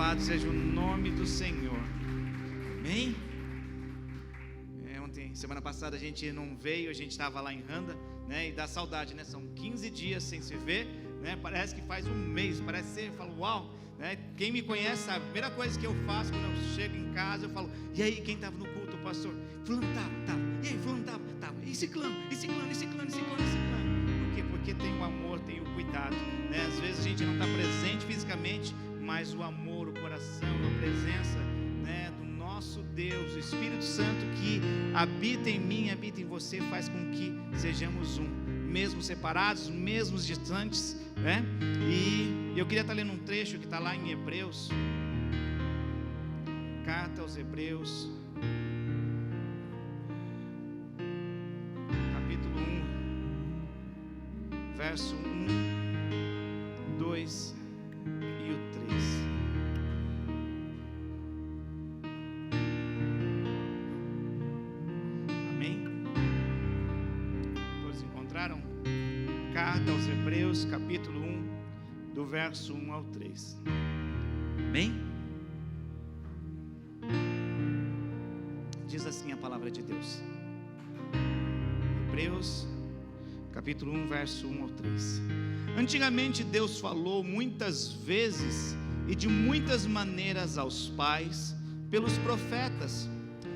Louvado seja o nome do Senhor. Amém? Ontem, semana passada, a gente não veio, a gente estava lá em Randa, né? E dá saudade, né? São 15 dias sem se ver, né? Parece que faz um mês, parece ser, eu falo, uau, né? Quem me conhece sabe, a primeira coisa que eu faço quando eu chego em casa, eu falo, e aí, quem estava no culto, pastor? Fulano estava, e aí, fulano estava, e ciclano. Por quê? Porque tem o amor, tem o cuidado, né? Às vezes a gente não está presente fisicamente, mas o amor, o coração, a presença, né, do nosso Deus, o Espírito Santo que habita em mim, habita em você, faz com que sejamos um, mesmo separados, mesmo distantes, né? E eu queria estar lendo um trecho que está lá em Hebreus, carta aos Hebreus, capítulo 1, verso 1, 2 e o 3. Amém? Todos encontraram? Carta aos Hebreus, capítulo 1, do verso 1 ao 3. Amém? Diz assim a palavra de Deus. Hebreus, capítulo 1, verso 1 ao 3. Antigamente Deus falou muitas vezes e de muitas maneiras aos pais, pelos profetas,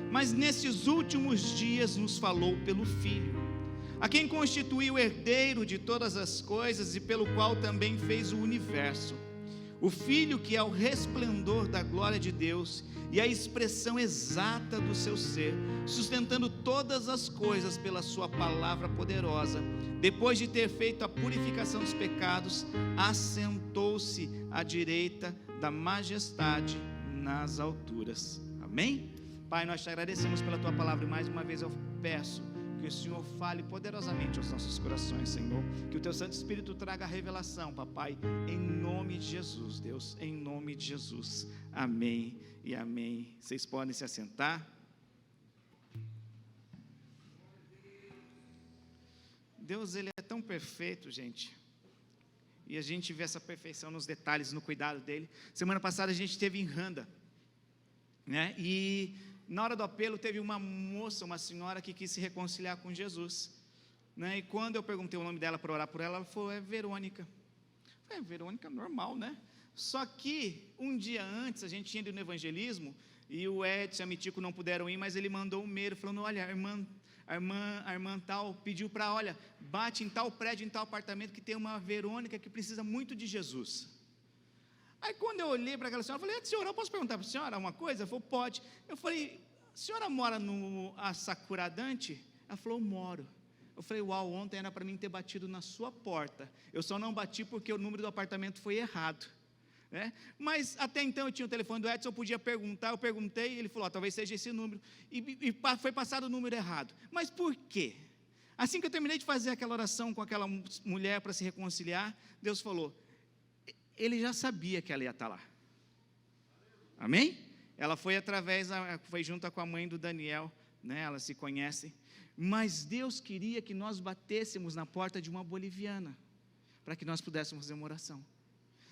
mas nesses últimos dias nos falou pelo Filho, a quem constituiu herdeiro de todas as coisas e pelo qual também fez o universo. O Filho que é o resplendor da glória de Deus e a expressão exata do seu ser, sustentando todas as coisas pela sua palavra poderosa, depois de ter feito a purificação dos pecados, assentou-se à direita da majestade nas alturas. Amém? Pai, nós te agradecemos pela tua palavra e mais uma vez eu peço que o Senhor fale poderosamente aos nossos corações, Senhor, que o teu Santo Espírito traga a revelação, papai, em nome de Jesus, Deus, em nome de Jesus, amém e amém. Vocês podem se assentar. Deus, Ele é tão perfeito, gente, e a gente vê essa perfeição nos detalhes, no cuidado dEle. Semana passada a gente esteve em Randa, né, e na hora do apelo teve uma moça, uma senhora que quis se reconciliar com Jesus, né, e quando eu perguntei o nome dela para orar por ela, ela falou, é Verônica. É, Verônica normal, né? Só que um dia antes a gente tinha ido no evangelismo, e o Edson e a Mitico não puderam ir, mas ele mandou um e-mail falando, olha, a irmã tal pediu para, olha, bate em tal prédio, em tal apartamento que tem uma Verônica que precisa muito de Jesus. Aí quando eu olhei para aquela senhora, eu falei, senhora, eu posso perguntar para a senhora uma coisa? Ela falou, pode. Eu falei, a senhora mora no Assacuradante? Ela falou, moro. Eu falei, uau, ontem era para mim ter batido na sua porta, eu só não bati porque o número do apartamento foi errado, né? Mas até então eu tinha o telefone do Edson, eu podia perguntar, eu perguntei, ele falou, talvez seja esse número, e foi passado o número errado. Mas por quê? Assim que eu terminei de fazer aquela oração com aquela mulher para se reconciliar, Deus falou, Ele já sabia que ela ia estar lá. Amém? Ela foi foi junto com a mãe do Daniel, né? Elas se conhecem, mas Deus queria que nós batêssemos na porta de uma boliviana, para que nós pudéssemos fazer uma oração.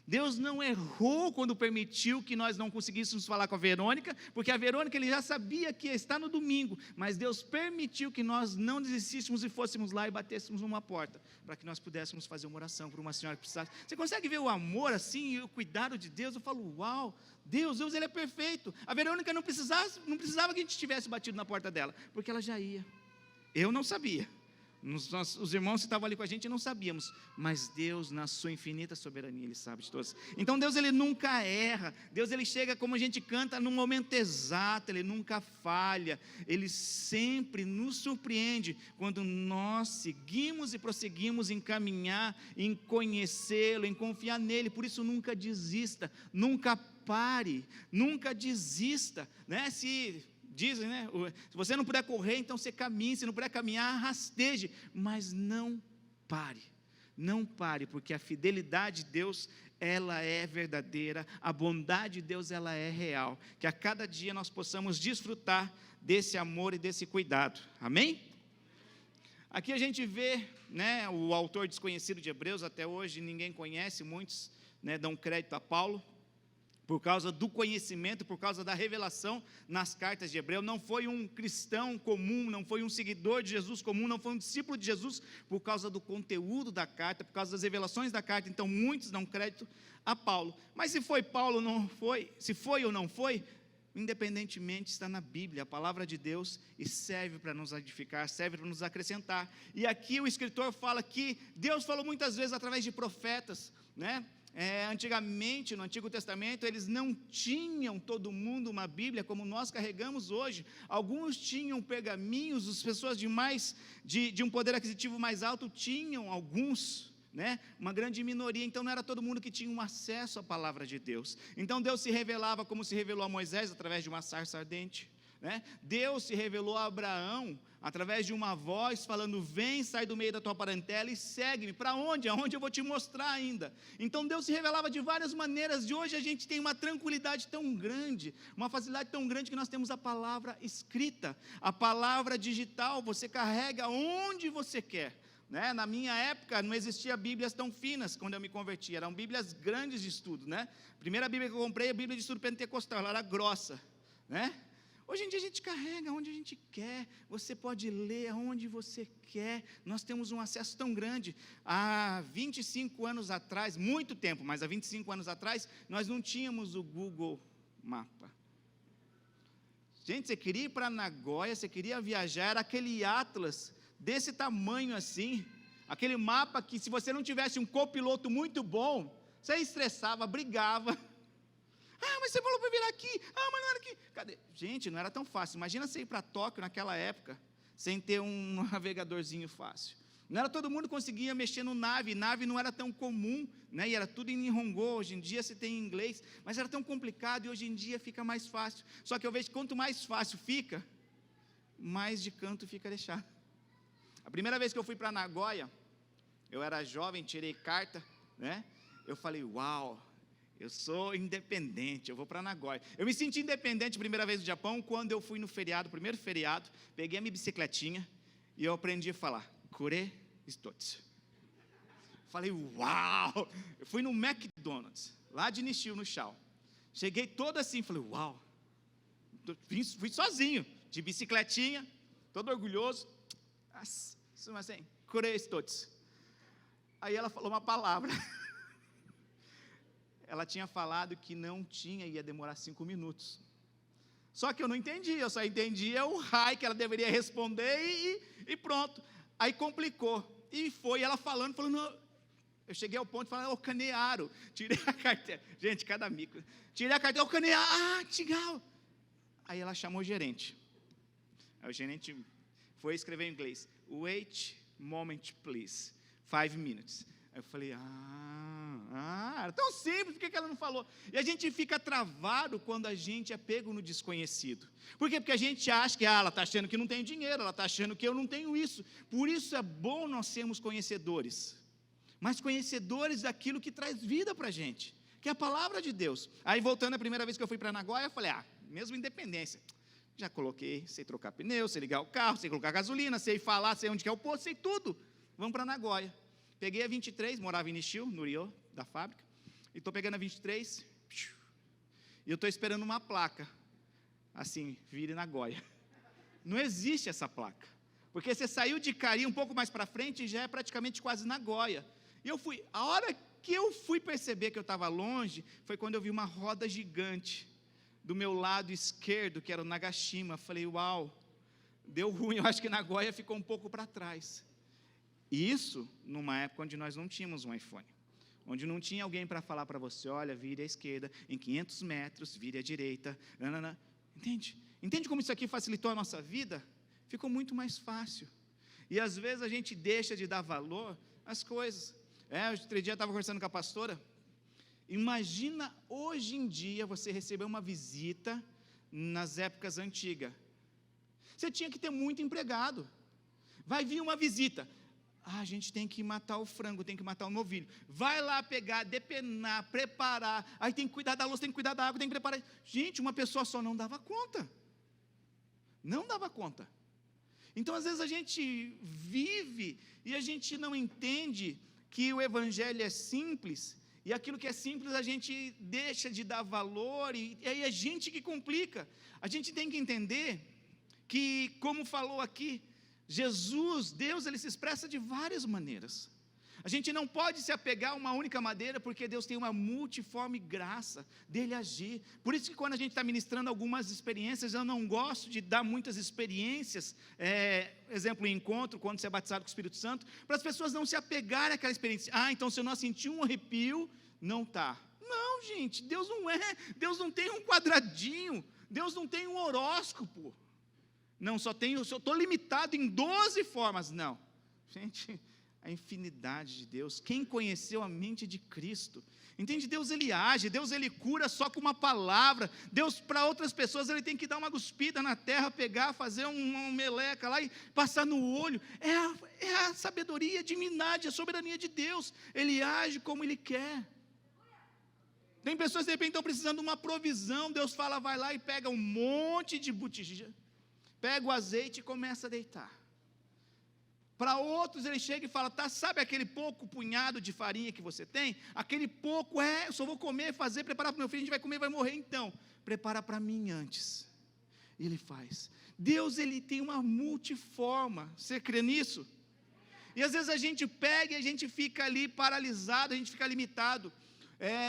Deus não errou quando permitiu que nós não conseguíssemos falar com a Verônica, porque a Verônica Ele já sabia que ia estar no domingo, mas Deus permitiu que nós não desistíssemos e fôssemos lá e batêssemos numa porta, para que nós pudéssemos fazer uma oração por uma senhora que precisasse. Você consegue ver o amor assim, e o cuidado de Deus? Eu falo, uau, Deus Ele é perfeito. A Verônica não precisava que a gente tivesse batido na porta dela, porque ela já ia. Eu não sabia. Os irmãos que estavam ali com a gente não sabíamos, mas Deus na sua infinita soberania Ele sabe de todas. Então Deus Ele nunca erra, Deus Ele chega como a gente canta no momento exato, Ele nunca falha, Ele sempre nos surpreende quando nós seguimos e prosseguimos em caminhar, em conhecê-lo, em confiar nele. Por isso nunca desista, nunca pare, nunca desista, né? Dizem, né? Se você não puder correr, então você caminhe. Se não puder caminhar, rasteje. Mas não pare, porque a fidelidade de Deus, ela é verdadeira. A bondade de Deus, ela é real. Que a cada dia nós possamos desfrutar desse amor e desse cuidado. Amém? Aqui a gente vê, né, o autor desconhecido de Hebreus, até hoje ninguém conhece, muitos, né, dão crédito a Paulo. por causa do conhecimento, por causa da revelação nas cartas de Hebreu. Não foi um cristão comum, não foi um seguidor de Jesus comum, não foi um discípulo de Jesus, por causa do conteúdo da carta, por causa das revelações da carta. Então muitos dão crédito a Paulo. Mas se foi Paulo, não foi, se foi ou não foi, independentemente, está na Bíblia, a palavra de Deus, e serve para nos edificar, serve para nos acrescentar. E aqui o escritor fala que Deus falou muitas vezes através de profetas, né? Antigamente, no Antigo Testamento, eles não tinham todo mundo uma Bíblia como nós carregamos hoje. Alguns tinham pergaminhos, as pessoas de um poder aquisitivo mais alto tinham alguns, né? Uma grande minoria. Então não era todo mundo que tinha um acesso à palavra de Deus. Então Deus se revelava como se revelou a Moisés, através de uma sarça ardente, né? Deus se revelou a Abraão através de uma voz falando: vem, sai do meio da tua parentela e segue-me. Para onde? Aonde eu vou te mostrar ainda. Então Deus se revelava de várias maneiras. E hoje a gente tem uma tranquilidade tão grande, uma facilidade tão grande, que nós temos a palavra escrita, a palavra digital. Você carrega onde você quer, né? Na minha época não existia bíblias tão finas. Quando eu me converti, eram bíblias grandes de estudo, né? A primeira bíblia que eu comprei é a bíblia de estudo pentecostal, ela era grossa, né? Hoje em dia a gente carrega onde a gente quer, você pode ler aonde você quer, nós temos um acesso tão grande. Há 25 anos atrás, muito tempo, mas há 25 anos atrás, nós não tínhamos o Google Mapa. Gente, você queria ir para Nagoya, você queria viajar, era aquele atlas desse tamanho assim, aquele mapa que, se você não tivesse um copiloto muito bom, você estressava, brigava. Ah, mas você falou para virar aqui. Ah, mas não era aqui. Cadê? Gente, não era tão fácil. Imagina você ir para Tóquio naquela época, sem ter um navegadorzinho fácil. Não era todo mundo que conseguia mexer no nave. Nave não era tão comum, né? E era tudo em Nihongo. Hoje em dia você tem em inglês. Mas era tão complicado, e hoje em dia fica mais fácil. Só que eu vejo que quanto mais fácil fica, mais de canto fica deixado. A primeira vez que eu fui para Nagoya, eu era jovem, tirei carta, né? Eu falei: uau, eu sou independente, eu vou para Nagoya. Eu me senti independente a primeira vez no Japão, quando eu fui no feriado, primeiro feriado, peguei a minha bicicletinha e eu aprendi a falar: kure stotsu. Falei: uau! Eu fui no McDonald's, lá de Nishio, no Chao. Cheguei todo assim, falei: uau! Fui sozinho, de bicicletinha, todo orgulhoso. Assim, kure stotsu. Aí ela falou uma palavra. Ela tinha falado que não tinha, ia demorar 5 minutos. Só que eu não entendi, eu só entendia o hi que ela deveria responder e pronto. Aí complicou. E foi ela falando, eu cheguei ao ponto de falar: Kanearu. Tirei a carteira. Gente, cada mico. Tirei a carteira, Kanearu, tchau. Aí ela chamou o gerente. Aí o gerente foi escrever em inglês: wait moment please, 5 minutes. Aí eu falei: era tão simples, por que ela não falou? E a gente fica travado quando a gente é pego no desconhecido. Por quê? Porque a gente acha que ela está achando que não tem dinheiro, ela está achando que eu não tenho isso. Por isso é bom nós sermos conhecedores, mas conhecedores daquilo que traz vida para a gente, que é a palavra de Deus. Aí voltando, a primeira vez que eu fui para Nagoya, eu falei: mesmo independência, já coloquei, sei trocar pneu, sei ligar o carro, sei colocar gasolina, sei falar, sei onde que é o posto, sei tudo. Vamos para Nagoya. Peguei a 23, morava em Nishio, no Rio, da fábrica, e estou pegando a 23, e eu estou esperando uma placa, assim, vire Nagoya. Não existe essa placa, porque você saiu de Cari um pouco mais para frente e já é praticamente quase Nagoya. E eu fui, a hora que eu fui perceber que eu estava longe, foi quando eu vi uma roda gigante do meu lado esquerdo, que era o Nagashima. Falei: uau, deu ruim, eu acho que Nagoya ficou um pouco para trás. E isso numa época onde nós não tínhamos um iPhone, onde não tinha alguém para falar para você: olha, vire à esquerda, em 500 metros, vire à direita, nanana. Entende? Entende como isso aqui facilitou a nossa vida? Ficou muito mais fácil. E às vezes a gente deixa de dar valor às coisas. Outro dia eu estava conversando com a pastora. Imagina hoje em dia você receber uma visita nas épocas antigas. Você tinha que ter muito empregado. Vai vir uma visita. A gente tem que matar o frango, tem que matar o novilho. Vai lá pegar, depenar, preparar. Aí tem que cuidar da louça, tem que cuidar da água, tem que preparar. Gente, uma pessoa só não dava conta. Não dava conta. Então, às vezes, a gente vive e a gente não entende que o Evangelho é simples E aquilo que é simples a gente deixa de dar valor, e aí é a gente que complica. A gente tem que entender que, como falou aqui, Jesus, Deus, Ele se expressa de várias maneiras. A gente não pode se apegar a uma única maneira, porque Deus tem uma multiforme graça dEle agir. Por isso que quando a gente está ministrando algumas experiências, eu não gosto de dar muitas experiências, exemplo, em encontro, quando você é batizado com o Espírito Santo, para as pessoas não se apegarem àquela experiência. Então se eu não sentir um arrepio, não está. Não, gente, Deus não tem um quadradinho, Deus não tem um horóscopo. Não, eu estou limitado em 12 formas. Não, gente, a infinidade de Deus. Quem conheceu a mente de Cristo? Entende? Deus, Ele age, Deus, Ele cura só com uma palavra. Deus, para outras pessoas, Ele tem que dar uma cuspida na terra, pegar, fazer uma meleca lá e passar no olho. É a sabedoria divindade, a soberania de Deus. Ele age como Ele quer. Tem pessoas que de repente estão precisando de uma provisão. Deus fala, vai lá e pega um monte de botija, pega o azeite e começa a deitar. Para outros ele chega e fala, sabe aquele pouco punhado de farinha que você tem? Aquele pouco eu só vou comer, preparar para o meu filho, a gente vai comer e vai morrer então. Prepara para mim antes. E ele faz. Deus, Ele tem uma multiforma. Você crê nisso? E às vezes a gente pega e a gente fica ali paralisado, a gente fica limitado.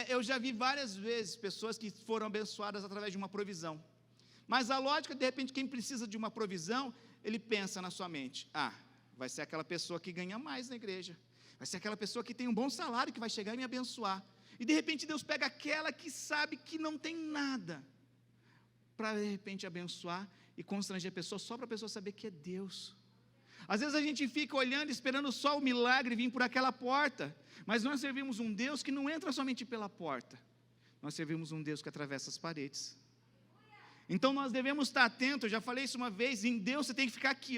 Eu já vi várias vezes pessoas que foram abençoadas através de uma provisão. Mas a lógica, de repente, quem precisa de uma provisão, ele pensa na sua mente, vai ser aquela pessoa que ganha mais na igreja, vai ser aquela pessoa que tem um bom salário, que vai chegar e me abençoar. E de repente Deus pega aquela que sabe que não tem nada, para de repente abençoar e constranger a pessoa, só para a pessoa saber que é Deus. Às vezes a gente fica olhando, esperando só o milagre vir por aquela porta, mas nós servimos um Deus que não entra somente pela porta, nós servimos um Deus que atravessa as paredes. Então nós devemos estar atentos, eu já falei isso uma vez, em Deus você tem que ficar aqui,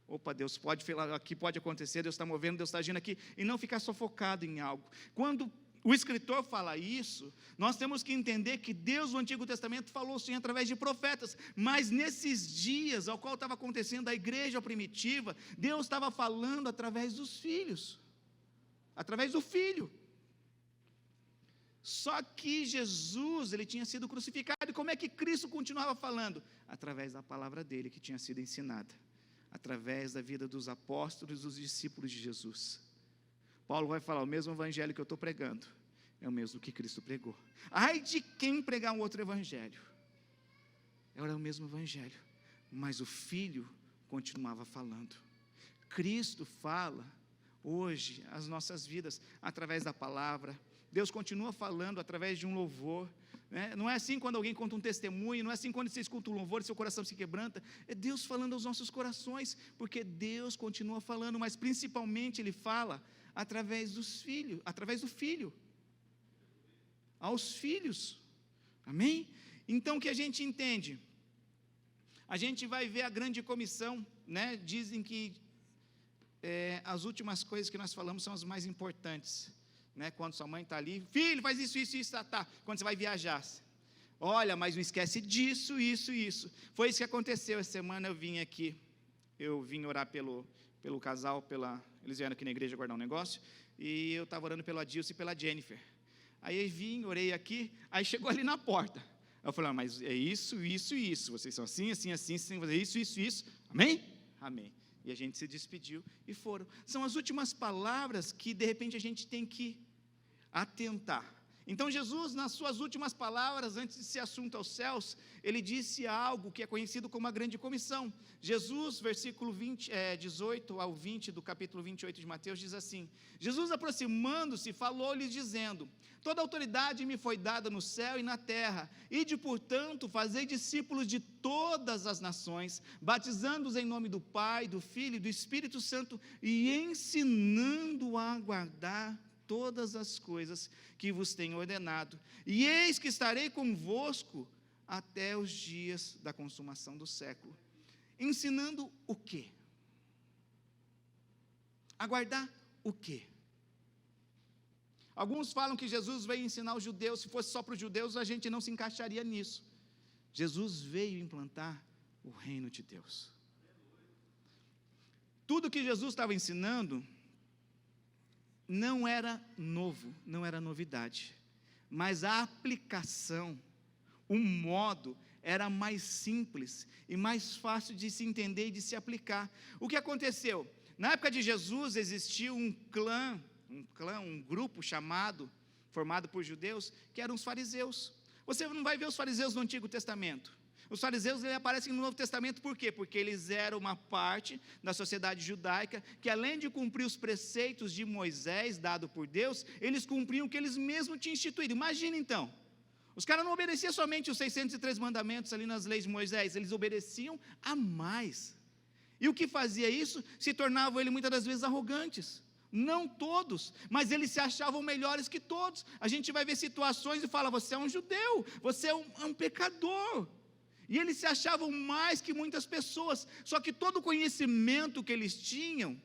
opa, Deus pode falar, aqui pode acontecer, Deus está movendo, Deus está agindo aqui, e não ficar sufocado em algo. Quando o escritor fala isso, nós temos que entender que Deus no Antigo Testamento falou sim através de profetas, mas nesses dias ao qual estava acontecendo a igreja primitiva, Deus estava falando através dos filhos, através do Filho. Só que Jesus, Ele tinha sido crucificado, e como é que Cristo continuava falando? Através da palavra dEle que tinha sido ensinada, através da vida dos apóstolos e dos discípulos de Jesus. Paulo vai falar, o mesmo evangelho que eu estou pregando, é o mesmo que Cristo pregou. Ai de quem pregar um outro evangelho, era o mesmo evangelho, mas o Filho continuava falando. Cristo fala hoje as nossas vidas, através da palavra. Deus continua falando através de um louvor, né? Não é assim quando alguém conta um testemunho, não é assim quando você escuta um louvor e seu coração se quebranta, é Deus falando aos nossos corações, porque Deus continua falando, mas principalmente Ele fala através dos filhos, através do Filho, aos filhos, amém? Então o que a gente entende? A gente vai ver a grande comissão, né? Dizem que as últimas coisas que nós falamos são as mais importantes, né? Quando sua mãe está ali, filho, faz isso, tá. Quando você vai viajar, olha, mas não esquece disso, isso. Foi isso que aconteceu essa semana. Eu vim orar pelo casal, eles vieram aqui na igreja guardar um negócio, e eu estava orando pelo Adilson e pela Jennifer. Aí eu vim, orei aqui, aí chegou ali na porta. Eu falei, mas é isso, vocês são assim, vocês têm que fazer isso, amém? Amém. E a gente se despediu e foram. São as últimas palavras que de repente a gente tem que atentar. Então Jesus, nas suas últimas palavras, antes de ser assunto aos céus, Ele disse algo que é conhecido como a grande comissão. Jesus, versículo 18 ao 20 do capítulo 28 de Mateus, diz assim, Jesus aproximando-se, falou-lhes dizendo, toda autoridade me foi dada no céu e na terra, ide portanto, fazei discípulos de todas as nações, batizando-os em nome do Pai, do Filho e do Espírito Santo, e ensinando a guardar todas as coisas que vos tenho ordenado, e eis que estarei convosco até os dias da consumação do século. Ensinando o quê? Aguardar o quê? Alguns falam que Jesus veio ensinar os judeus, se fosse só para os judeus, a gente não se encaixaria nisso. Jesus veio implantar o reino de Deus. Tudo que Jesus estava ensinando não era novo, não era novidade, mas a aplicação, o modo era mais simples e mais fácil de se entender e de se aplicar. O que aconteceu? Na época de Jesus existia um grupo formado por judeus, que eram os fariseus. Você não vai ver os fariseus no Antigo Testamento. Os fariseus aparecem no Novo Testamento por quê? Porque eles eram uma parte da sociedade judaica que, além de cumprir os preceitos de Moisés, dado por Deus, eles cumpriam o que eles mesmos tinham instituído. Imagina então, os caras não obedeciam somente os 603 mandamentos ali nas leis de Moisés, eles obedeciam a mais. E o que fazia isso? Se tornavam eles muitas das vezes arrogantes. Não todos, mas eles se achavam melhores que todos. A gente vai ver situações e fala, você é um judeu, você é um pecador. E eles se achavam mais que muitas pessoas, só que todo o conhecimento que eles tinham,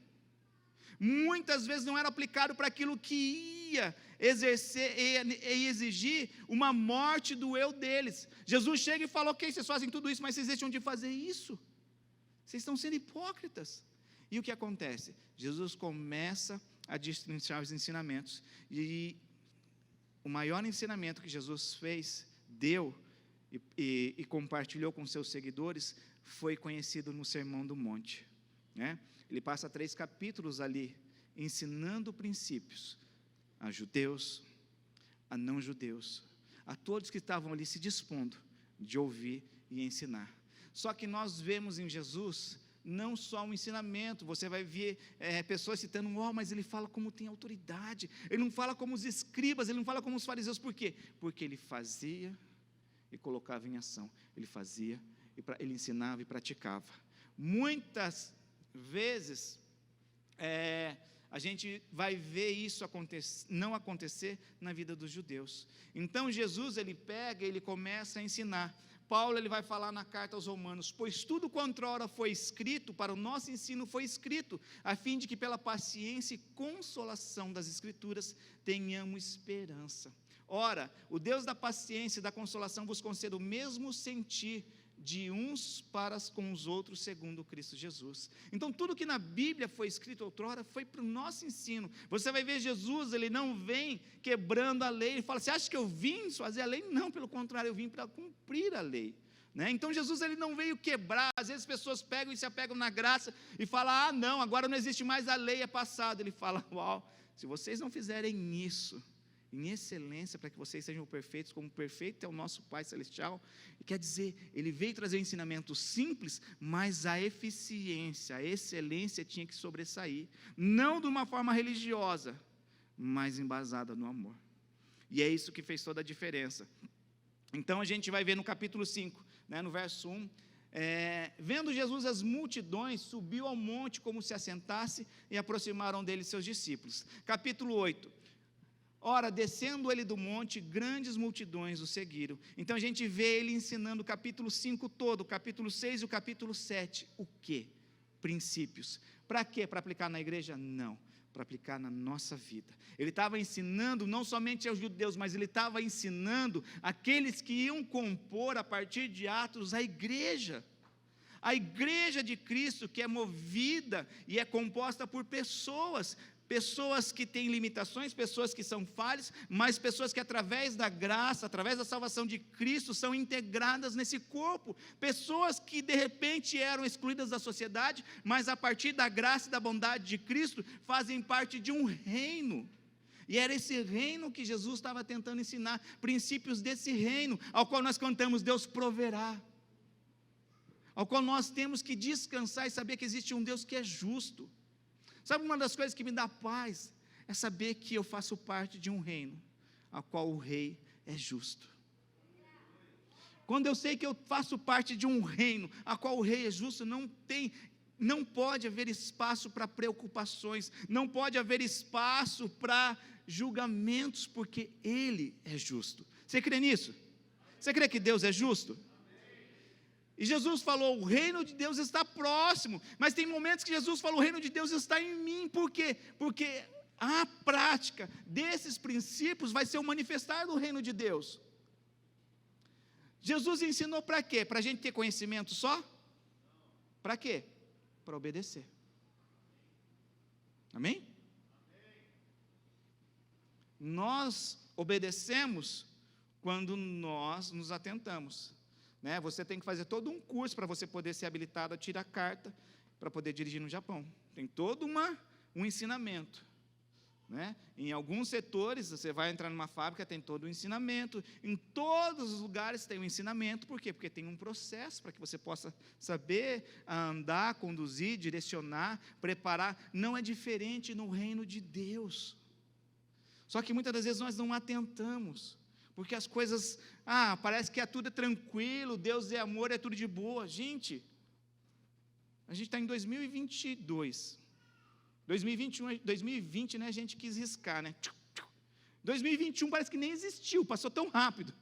muitas vezes não era aplicado para aquilo que ia exercer e exigir uma morte do eu deles. Jesus chega e fala, ok, vocês fazem tudo isso, mas vocês deixam de fazer isso. Vocês estão sendo hipócritas. E o que acontece? Jesus começa a destrinchar os ensinamentos, e o maior ensinamento que Jesus deu e compartilhou com seus seguidores, foi conhecido no Sermão do Monte, né? Ele passa 3 capítulos ali, ensinando princípios a judeus, a não judeus, a todos que estavam ali se dispondo de ouvir e ensinar. Só que nós vemos em Jesus não só um ensinamento, você vai ver pessoas citando, mas ele fala como tem autoridade, ele não fala como os escribas, ele não fala como os fariseus. Por quê? Porque ele fazia e colocava em ação, ele ensinava e praticava. Muitas vezes a gente vai ver isso não acontecer na vida dos judeus. Então Jesus, ele começa a ensinar. Paulo, ele vai falar na carta aos Romanos, pois tudo quanto ora foi escrito, para o nosso ensino foi escrito, a fim de que pela paciência e consolação das Escrituras tenhamos esperança. Ora, o Deus da paciência e da consolação vos conceda o mesmo sentir de uns para com os outros, segundo Cristo Jesus. Então, tudo que na Bíblia foi escrito outrora, foi para o nosso ensino. Você vai ver Jesus, ele não vem quebrando a lei, ele fala, você acha que eu vim fazer a lei? Não, pelo contrário, eu vim para cumprir a lei, né? Então, Jesus, ele não veio quebrar. Às vezes, as pessoas pegam e se apegam na graça, e falam, não, agora não existe mais a lei, é passado. Ele fala, se vocês não fizerem isso em excelência, para que vocês sejam perfeitos, como perfeito é o nosso Pai Celestial. E quer dizer, ele veio trazer um ensinamento simples, mas a eficiência, a excelência tinha que sobressair, não de uma forma religiosa, mas embasada no amor. E é isso que fez toda a diferença. Então a gente vai ver no capítulo 5, né, no verso 1, vendo Jesus as multidões, subiu ao monte como se assentasse, e aproximaram dele seus discípulos. Capítulo 8, ora, descendo ele do monte, grandes multidões o seguiram. Então a gente vê ele ensinando o capítulo 5 todo, o capítulo 6 e o capítulo 7. O quê? Princípios. Para quê? Para aplicar na igreja? Não, para aplicar na nossa vida. Ele estava ensinando não somente aos judeus, mas ele estava ensinando aqueles que iam compor a partir de Atos a igreja. A igreja de Cristo, que é movida e é composta por pessoas que têm limitações, pessoas que são falhas, mas pessoas que através da graça, através da salvação de Cristo, são integradas nesse corpo, pessoas que de repente eram excluídas da sociedade, mas a partir da graça e da bondade de Cristo, fazem parte de um reino, e era esse reino que Jesus estava tentando ensinar, princípios desse reino, ao qual nós cantamos, Deus proverá, ao qual nós temos que descansar e saber que existe um Deus que é justo. Sabe, uma das coisas que me dá paz é saber que eu faço parte de um reino, a qual o rei é justo. Quando eu sei que eu faço parte de um reino, a qual o rei é justo, não pode haver espaço para preocupações, não pode haver espaço para julgamentos, porque ele é justo. Você crê nisso? Você crê que Deus é justo? E Jesus falou, o reino de Deus está próximo, mas tem momentos que Jesus falou, o reino de Deus está em mim. Por quê? Porque a prática desses princípios vai ser o manifestar do reino de Deus. Jesus ensinou para quê? Para a gente ter conhecimento só? Para quê? Para obedecer. Amém? Nós obedecemos quando nós nos atentamos, né? Você tem que fazer todo um curso para você poder ser habilitado a tirar carta para poder dirigir no Japão. Tem todo um ensinamento, né? Em alguns setores, você vai entrar numa fábrica, tem todo o ensinamento. Em todos os lugares tem um ensinamento. Por quê? Porque tem um processo para que você possa saber andar, conduzir, direcionar, preparar. Não é diferente no reino de Deus. Só que muitas das vezes nós não atentamos, porque as coisas, parece que tudo é tranquilo, Deus é amor, é tudo de boa. Gente, a gente está em 2022, 2021, 2020, né, a gente quis riscar, né? 2021 parece que nem existiu, passou tão rápido.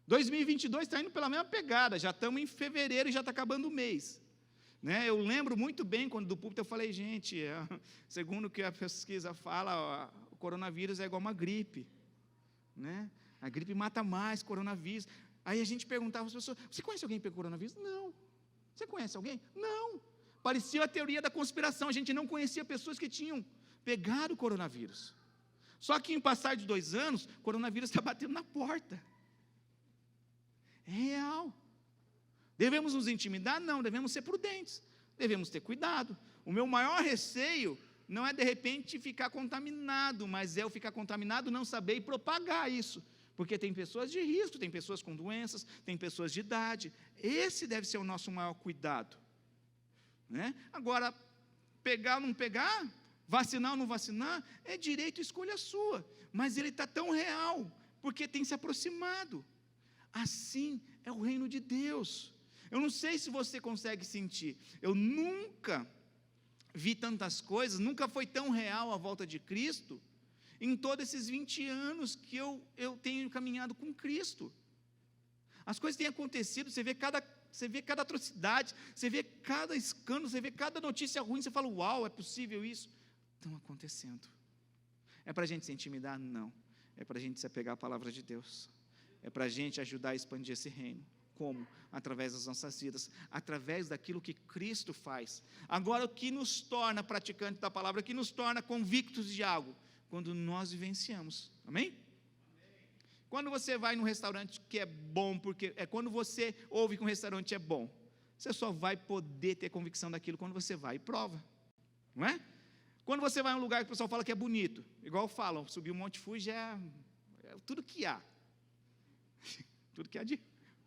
2022 está indo pela mesma pegada, já estamos em fevereiro e já está acabando o mês. Né? Eu lembro muito bem, quando do púlpito eu falei, gente, segundo o que a pesquisa fala, o coronavírus é igual uma gripe, né? A gripe mata mais, coronavírus. Aí a gente perguntava às pessoas, você conhece alguém que pegou coronavírus? Não. Você conhece alguém? Não. Parecia a teoria da conspiração, a gente não conhecia pessoas que tinham pegado o coronavírus. Só que em passar de 2 anos, o coronavírus está batendo na porta. É real. Devemos nos intimidar? Não, devemos ser prudentes, devemos ter cuidado. O meu maior receio não é de repente ficar contaminado, mas é eu ficar contaminado, não saber e propagar isso, porque tem pessoas de risco, tem pessoas com doenças, tem pessoas de idade. Esse deve ser o nosso maior cuidado, né? Agora, pegar ou não pegar, vacinar ou não vacinar, é direito e escolha sua, mas ele está tão real, porque tem se aproximado. Assim é o reino de Deus. Eu não sei se você consegue sentir, eu nunca vi tantas coisas, nunca foi tão real a volta de Cristo, em todos esses 20 anos que eu tenho caminhado com Cristo. As coisas têm acontecido, você vê cada atrocidade, você vê cada escândalo, você vê cada notícia ruim, você fala, uau, é possível isso? Estão acontecendo. É para a gente se intimidar? Não. É para a gente se apegar à palavra de Deus. É para a gente ajudar a expandir esse reino. Como? Através das nossas vidas, através daquilo que Cristo faz. Agora, o que nos torna praticantes da palavra, o que nos torna convictos de algo? Quando nós vivenciamos, amém? Quando você vai num restaurante que é bom, porque é quando você ouve que um restaurante é bom, você só vai poder ter convicção daquilo quando você vai e prova, não é? Quando você vai em um lugar que o pessoal fala que é bonito, igual falam, subir o Monte Fuji é tudo que há, tudo que há de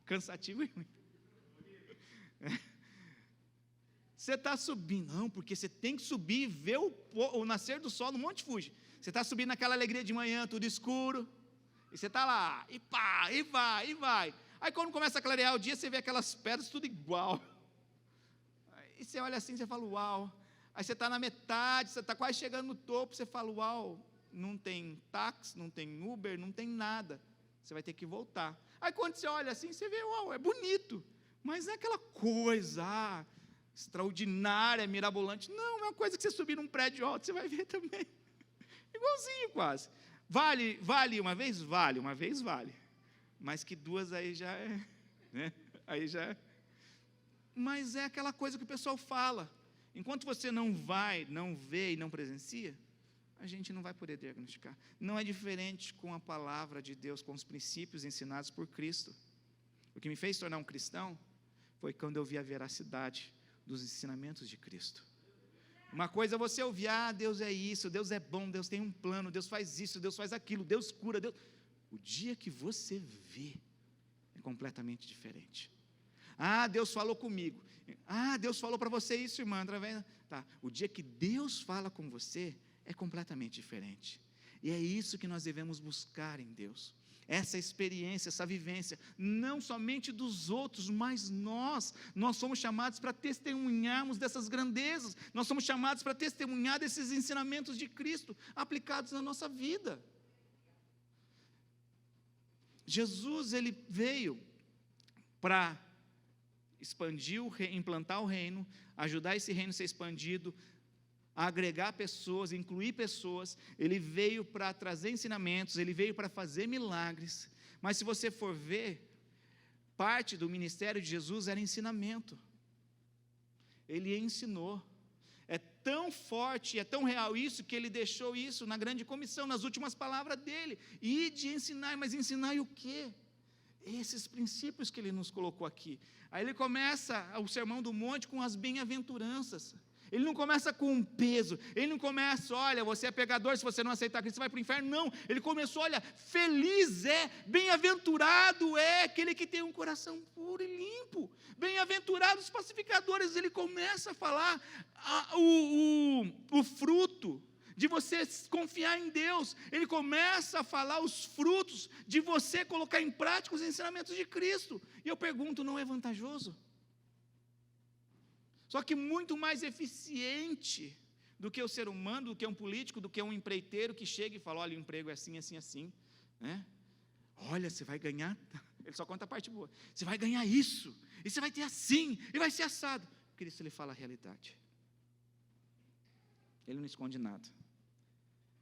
cansativo e ruim. Você está subindo, não, porque você tem que subir e ver o nascer do sol no Monte Fuji. Você está subindo naquela alegria de manhã, tudo escuro, e você está lá, e pá, e vai, e vai. Aí quando começa a clarear o dia, você vê aquelas pedras tudo igual. E você olha assim, você fala, uau. Aí você está na metade, você está quase chegando no topo, você fala, uau, não tem táxi, não tem Uber, não tem nada. Você vai ter que voltar. Aí quando você olha assim, você vê, uau, é bonito. Mas não é aquela coisa extraordinária, mirabolante. Não, é uma coisa que você subir num prédio alto, você vai ver também. Igualzinho quase. Vale uma vez? Vale, uma vez vale. Mas que 2 aí já é, né? Aí já é. Mas é aquela coisa que o pessoal fala. Enquanto você não vai, não vê e não presencia, a gente não vai poder diagnosticar. Não é diferente com a palavra de Deus, com os princípios ensinados por Cristo. O que me fez tornar um cristão foi quando eu vi a veracidade dos ensinamentos de Cristo. Uma coisa é você ouvir, Deus é isso, Deus é bom, Deus tem um plano, Deus faz isso, Deus faz aquilo, Deus cura, Deus... O dia que você vê, é completamente diferente. Deus falou comigo. Deus falou para você isso, irmã, através... Tá. O dia que Deus fala com você, é completamente diferente. E é isso que nós devemos buscar em Deus. Essa experiência, essa vivência, não somente dos outros, mas nós somos chamados para testemunharmos dessas grandezas, nós somos chamados para testemunhar desses ensinamentos de Cristo, aplicados na nossa vida. Jesus, ele veio para expandir, implantar o reino, ajudar esse reino a ser expandido, a agregar pessoas, incluir pessoas. Ele veio para trazer ensinamentos, ele veio para fazer milagres. Mas se você for ver, parte do ministério de Jesus era ensinamento. Ele ensinou. É tão forte, é tão real isso, que ele deixou isso na grande comissão, nas últimas palavras dele. E de ensinar, mas ensinar o quê? Esses princípios que ele nos colocou aqui. Aí ele começa o Sermão do Monte com as bem-aventuranças. Ele não começa com um peso, ele não começa, olha, você é pecador, se você não aceitar Cristo, você vai para o inferno. Não, ele começou, olha, feliz é, bem-aventurado é aquele que tem um coração puro e limpo. Bem-aventurados os pacificadores. Ele começa a falar o fruto de você confiar em Deus. Ele começa a falar os frutos de você colocar em prática os ensinamentos de Cristo. E eu pergunto, não é vantajoso? Só que muito mais eficiente do que o ser humano, do que um político, do que um empreiteiro que chega e fala, olha, o emprego é assim, assim, assim, né? Olha, você vai ganhar, ele só conta a parte boa, você vai ganhar isso, e você vai ter assim, e vai ser assado. Cristo, ele fala a realidade, ele não esconde nada.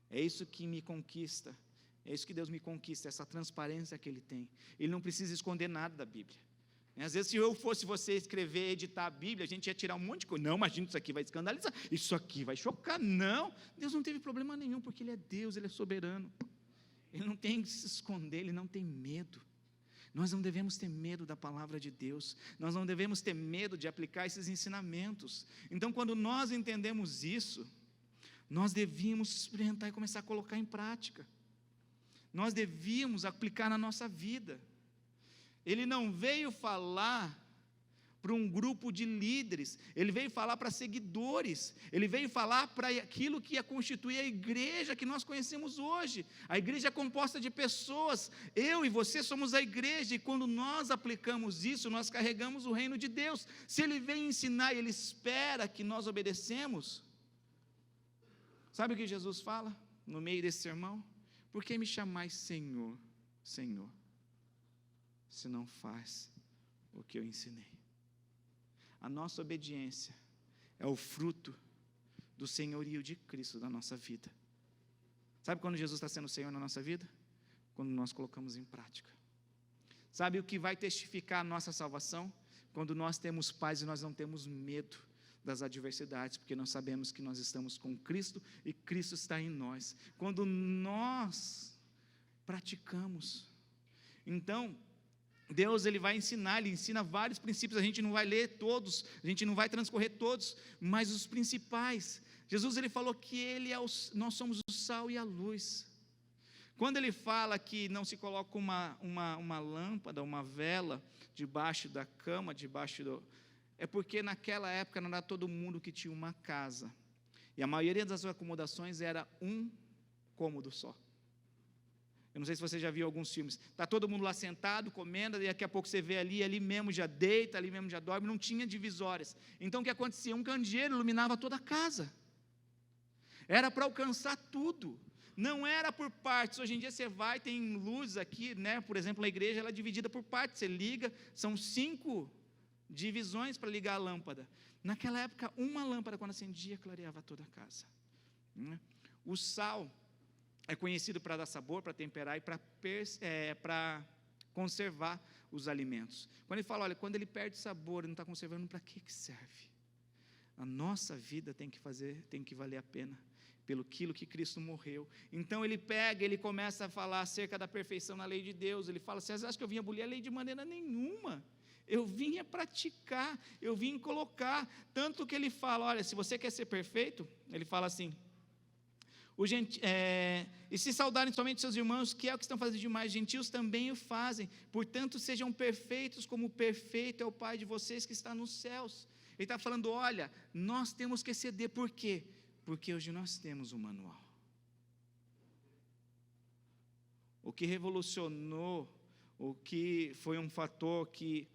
É isso que me conquista, é isso que Deus me conquista, essa transparência que ele tem. Ele não precisa esconder nada da Bíblia. Às vezes, se eu fosse você escrever, editar a Bíblia, a gente ia tirar um monte de coisa. Não, imagina, isso aqui vai escandalizar, isso aqui vai chocar. Não, Deus não teve problema nenhum, porque Ele é Deus, Ele é soberano. Ele não tem que se esconder, Ele não tem medo. Nós não devemos ter medo da palavra de Deus, nós não devemos ter medo de aplicar esses ensinamentos. Então, quando nós entendemos isso, nós devíamos experimentar e começar a colocar em prática. Nós devíamos aplicar na nossa vida. Ele não veio falar para um grupo de líderes, ele veio falar para seguidores, ele veio falar para aquilo que ia constituir a igreja que nós conhecemos hoje. A igreja é composta de pessoas, eu e você somos a igreja, e quando nós aplicamos isso, nós carregamos o reino de Deus. Se ele vem ensinar e ele espera que nós obedecemos, sabe o que Jesus fala no meio desse sermão? Por que me chamais Senhor, Senhor, se não faz o que eu ensinei? A nossa obediência é o fruto do senhorio de Cristo na nossa vida. Sabe quando Jesus está sendo Senhor na nossa vida? Quando nós colocamos em prática. Sabe o que vai testificar a nossa salvação? Quando nós temos paz e nós não temos medo das adversidades, porque nós sabemos que nós estamos com Cristo e Cristo está em nós. Quando nós praticamos, então Deus, ele vai ensinar, ele ensina vários princípios, a gente não vai ler todos, a gente não vai transcorrer todos, mas os principais. Jesus, ele falou que nós somos o sal e a luz. Quando ele fala que não se coloca uma lâmpada, uma vela, debaixo da cama, é porque naquela época não era todo mundo que tinha uma casa, e a maioria das acomodações era um cômodo só. Eu não sei se você já viu alguns filmes, está todo mundo lá sentado, comendo, e daqui a pouco você vê ali mesmo já deita, ali mesmo já dorme, não tinha divisórias. Então o que acontecia? Um candeeiro iluminava toda a casa, era para alcançar tudo, não era por partes. Hoje em dia você vai, tem luz aqui, né? Por exemplo, a igreja ela é dividida por partes, você liga, são 5 divisões para ligar a lâmpada. Naquela época, uma lâmpada, quando acendia, clareava toda a casa. O sal é conhecido para dar sabor, para temperar e para conservar os alimentos. Quando ele fala, olha, quando ele perde sabor, não está conservando, para que serve? A nossa vida tem que valer a pena, pelo aquilo que Cristo morreu. Então ele começa a falar acerca da perfeição na lei de Deus. Ele fala, vocês acham que eu vim abolir a lei de maneira nenhuma? Eu vim praticar, eu vim colocar. Tanto que ele fala, olha, se você quer ser perfeito, ele fala assim, e se saudarem somente seus irmãos, que é o que estão fazendo demais, gentios também o fazem, portanto sejam perfeitos, como perfeito é o Pai de vocês que está nos céus. Ele está falando, olha, nós temos que exceder, por quê? Porque hoje nós temos um manual. O que revolucionou, o que foi um fator que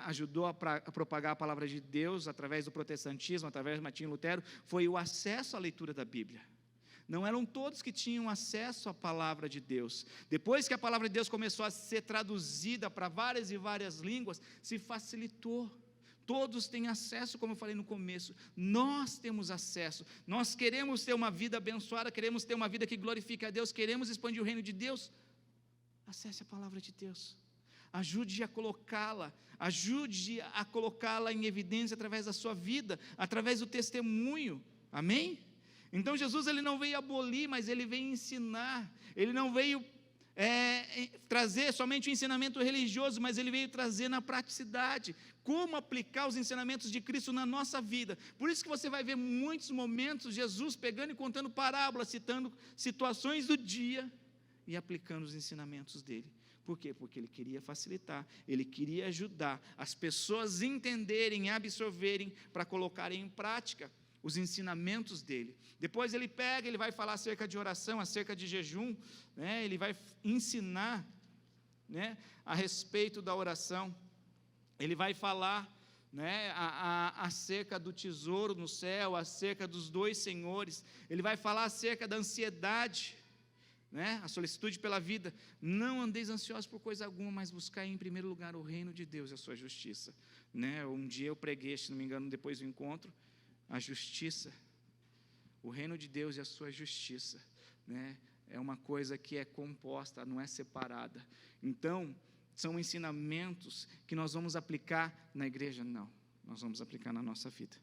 ajudou a propagar a palavra de Deus, através do protestantismo, através de Martinho Lutero, foi o acesso à leitura da Bíblia. Não eram todos que tinham acesso à palavra de Deus. Depois que a palavra de Deus começou a ser traduzida para várias e várias línguas, se facilitou. Todos têm acesso, como eu falei no começo. Nós temos acesso. Nós queremos ter uma vida abençoada, queremos ter uma vida que glorifique a Deus, queremos expandir o reino de Deus. Acesse a palavra de Deus. ajude a colocá-la, ajude a colocá-la em evidência através da sua vida, através do testemunho, amém? Então Jesus, ele não veio abolir, mas ele veio ensinar, ele não veio trazer somente o ensinamento religioso, mas ele veio trazer na praticidade, como aplicar os ensinamentos de Cristo na nossa vida. Por isso que você vai ver muitos momentos Jesus pegando e contando parábolas, citando situações do dia e aplicando os ensinamentos dele. Por quê? Porque ele queria facilitar, ele queria ajudar as pessoas a entenderem, absorverem, para colocarem em prática os ensinamentos dele. Depois ele pega, ele vai falar acerca de oração, acerca de jejum, né? Ele vai ensinar, né, a respeito da oração. Ele vai falar, né, acerca do tesouro no céu, acerca dos dois senhores. Ele vai falar acerca da ansiedade, né, a solicitude pela vida. Não andeis ansiosos por coisa alguma, mas buscai em primeiro lugar o reino de Deus e a sua justiça, né? Um dia eu preguei, se não me engano, depois do encontro, a justiça, o reino de Deus e a sua justiça, né? É uma coisa que é composta, não é separada. Então, são ensinamentos que nós vamos aplicar na igreja? Não, nós vamos aplicar na nossa vida,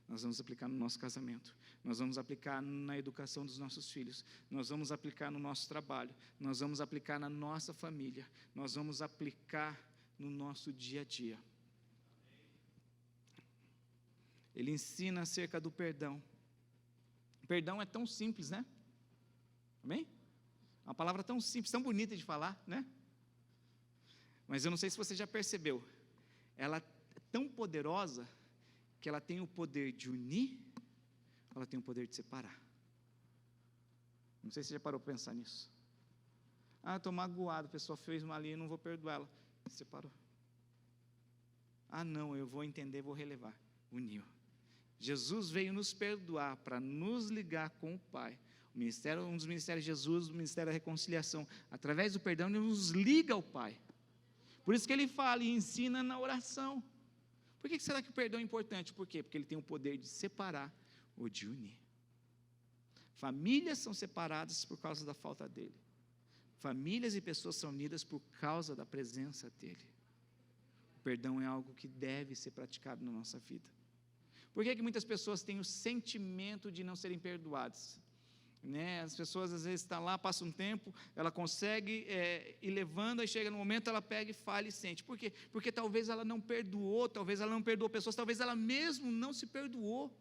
nós vamos aplicar no nosso casamento, nós vamos aplicar na educação dos nossos filhos, nós vamos aplicar no nosso trabalho, nós vamos aplicar na nossa família, nós vamos aplicar no nosso dia a dia. Ele ensina acerca do perdão. O perdão é tão simples, né? Amém? Uma palavra tão simples, tão bonita de falar, né? Mas eu não sei se você já percebeu, ela é tão poderosa que ela tem o poder de unir, ela tem o poder de separar. Não sei se você já parou para pensar nisso. Ah, estou magoado, a pessoa fez uma ali, eu não vou perdoá-la. Separou. Ah, não, eu vou entender, vou relevar. Uniu. Jesus veio nos perdoar para nos ligar com o Pai. O ministério, um dos ministérios de Jesus, o ministério da reconciliação, através do perdão, ele nos liga ao Pai. Por isso que ele fala e ensina na oração. Por que será que o perdão é importante? Por quê? Porque ele tem o poder de separar ou de unir. Famílias são separadas por causa da falta dele. Famílias e pessoas são unidas por causa da presença dele. O perdão é algo que deve ser praticado na nossa vida. Por que muitas pessoas têm o sentimento de não serem perdoadas? Né? As pessoas às vezes estão lá, passa um tempo, ela consegue ir levando, aí chega no momento, ela pega e fala e sente. Por quê? Porque talvez ela não perdoou, talvez ela não perdoou pessoas, talvez ela mesmo não se perdoou.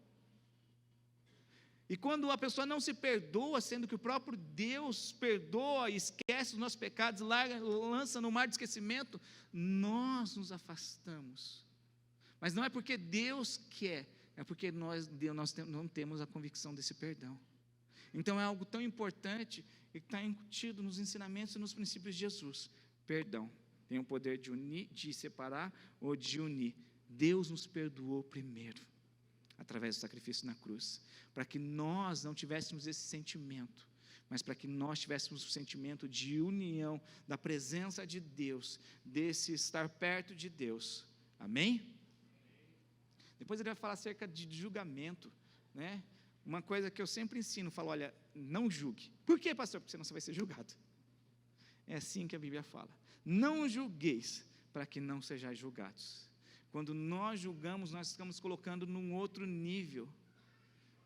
E quando a pessoa não se perdoa, sendo que o próprio Deus perdoa e esquece os nossos pecados, lança no mar de esquecimento, nós nos afastamos. Mas não é porque Deus quer, é porque nós não temos a convicção desse perdão. Então é algo tão importante e que está incutido nos ensinamentos e nos princípios de Jesus. Perdão tem o poder de unir, de separar ou de unir. Deus nos perdoou primeiro, através do sacrifício na cruz, para que nós não tivéssemos esse sentimento, mas para que nós tivéssemos o sentimento de união, da presença de Deus, desse estar perto de Deus. Amém? Depois ele vai falar acerca de julgamento, né? Uma coisa que eu sempre ensino, falo, olha, não julgue. Por quê, pastor? Porque senão você vai ser julgado. É assim que a Bíblia fala. Não julgueis, para que não sejais julgados. Quando nós julgamos, nós estamos colocando num outro nível.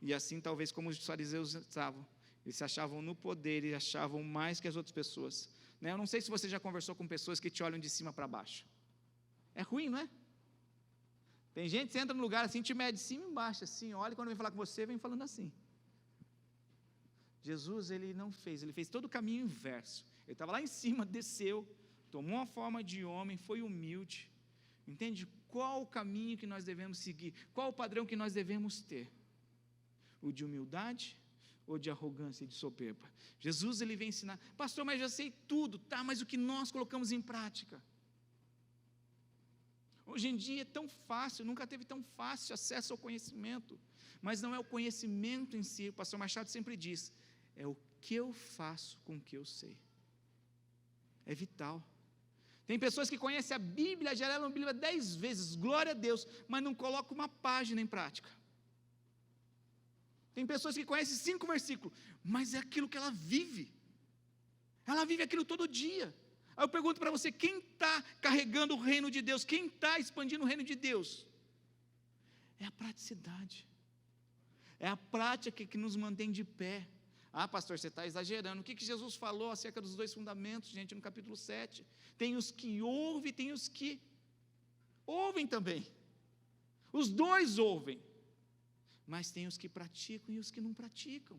E assim, talvez, como os fariseus estavam, eles se achavam no poder e achavam mais que as outras pessoas. Né? Eu não sei se você já conversou com pessoas que te olham de cima para baixo. É ruim, não é? Tem gente que você entra no lugar assim, te mede de cima e embaixo, assim, olha, e quando vem falar com você, vem falando assim. Jesus, ele não fez, ele fez todo o caminho inverso. Ele estava lá em cima, desceu, tomou a forma de homem, foi humilde. Entende? Qual o caminho que nós devemos seguir? Qual o padrão que nós devemos ter? O de humildade ou de arrogância e de soberba? Jesus, ele vem ensinar, pastor, mas já sei tudo, tá, mas o que nós colocamos em prática? Hoje em dia é tão fácil, nunca teve tão fácil acesso ao conhecimento, mas não é o conhecimento em si, o pastor Machado sempre diz, é o que eu faço com o que eu sei. É vital. Tem pessoas que conhecem a Bíblia, já leram a Bíblia 10 vezes, glória a Deus, mas não colocam uma página em prática. Tem pessoas que conhecem 5 versículos, mas é aquilo que ela vive aquilo todo dia. Aí eu pergunto para você, quem está carregando o reino de Deus? Quem está expandindo o reino de Deus? É a praticidade. É a prática que nos mantém de pé. Ah, pastor, você está exagerando. O que Jesus falou acerca dos 2 fundamentos, gente, no capítulo 7? Tem os que ouvem e tem os que ouvem também. Os dois ouvem. Mas tem os que praticam e os que não praticam.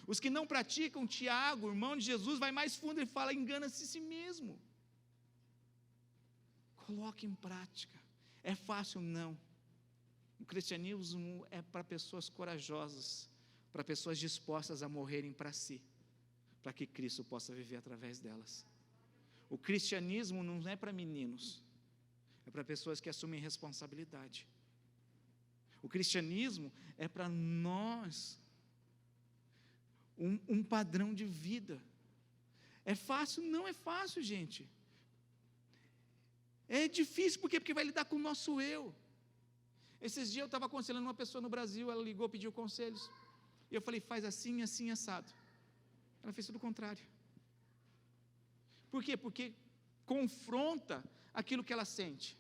Os que não praticam, Tiago, irmão de Jesus, vai mais fundo e fala, engana-se a si mesmo. Coloque em prática. É fácil? Não. O cristianismo é para pessoas corajosas, para pessoas dispostas a morrerem para si, para que Cristo possa viver através delas. O cristianismo não é para meninos, é para pessoas que assumem responsabilidade. O cristianismo é para nós, um padrão de vida. É fácil? Não é fácil, gente. É difícil, por quê? Porque vai lidar com o nosso eu. Esses dias eu estava aconselhando uma pessoa no Brasil, ela ligou, pediu conselhos, e eu falei, faz assim, assim, assado. Ela fez tudo o contrário. Por quê? Porque confronta aquilo que ela sente.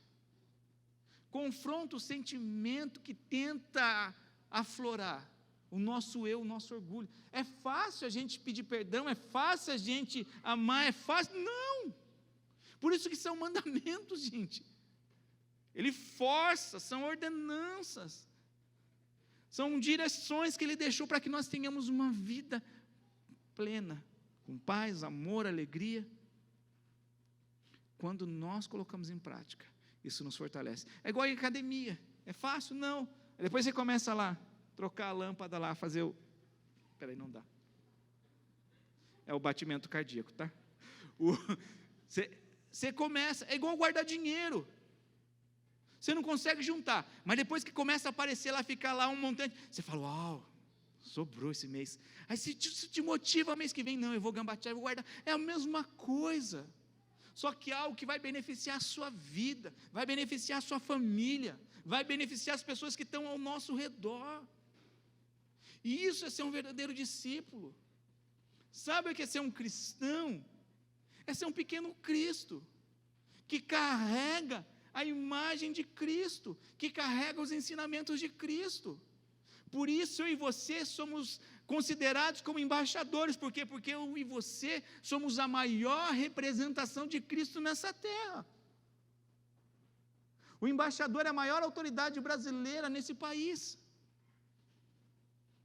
Confronta o sentimento que tenta aflorar o nosso eu, o nosso orgulho. É fácil a gente pedir perdão, é fácil a gente amar, é fácil? Não! Por isso que são mandamentos, gente. Ele força, são ordenanças, são direções que Ele deixou para que nós tenhamos uma vida plena, com paz, amor, alegria. Quando nós colocamos em prática, isso nos fortalece. É igual em academia, é fácil? Não. Depois você começa lá, trocar a lâmpada lá, fazer o... Espera aí, não dá. É o batimento cardíaco, tá? Você começa, é igual guardar dinheiro. Você não consegue juntar, mas depois que começa a aparecer lá, ficar lá um montante, você fala, uau, sobrou esse mês. Aí se te motiva mês que vem, não, eu vou gambatear, eu vou guardar. É a mesma coisa, só que algo que vai beneficiar a sua vida, vai beneficiar a sua família, vai beneficiar as pessoas que estão ao nosso redor. E isso é ser um verdadeiro discípulo. Sabe o que é ser um cristão? É ser um pequeno Cristo, que carrega a imagem de Cristo, que carrega os ensinamentos de Cristo. Por isso eu e você somos considerados como embaixadores. Por quê? Porque eu e você somos a maior representação de Cristo nessa terra. O embaixador é a maior autoridade brasileira nesse país.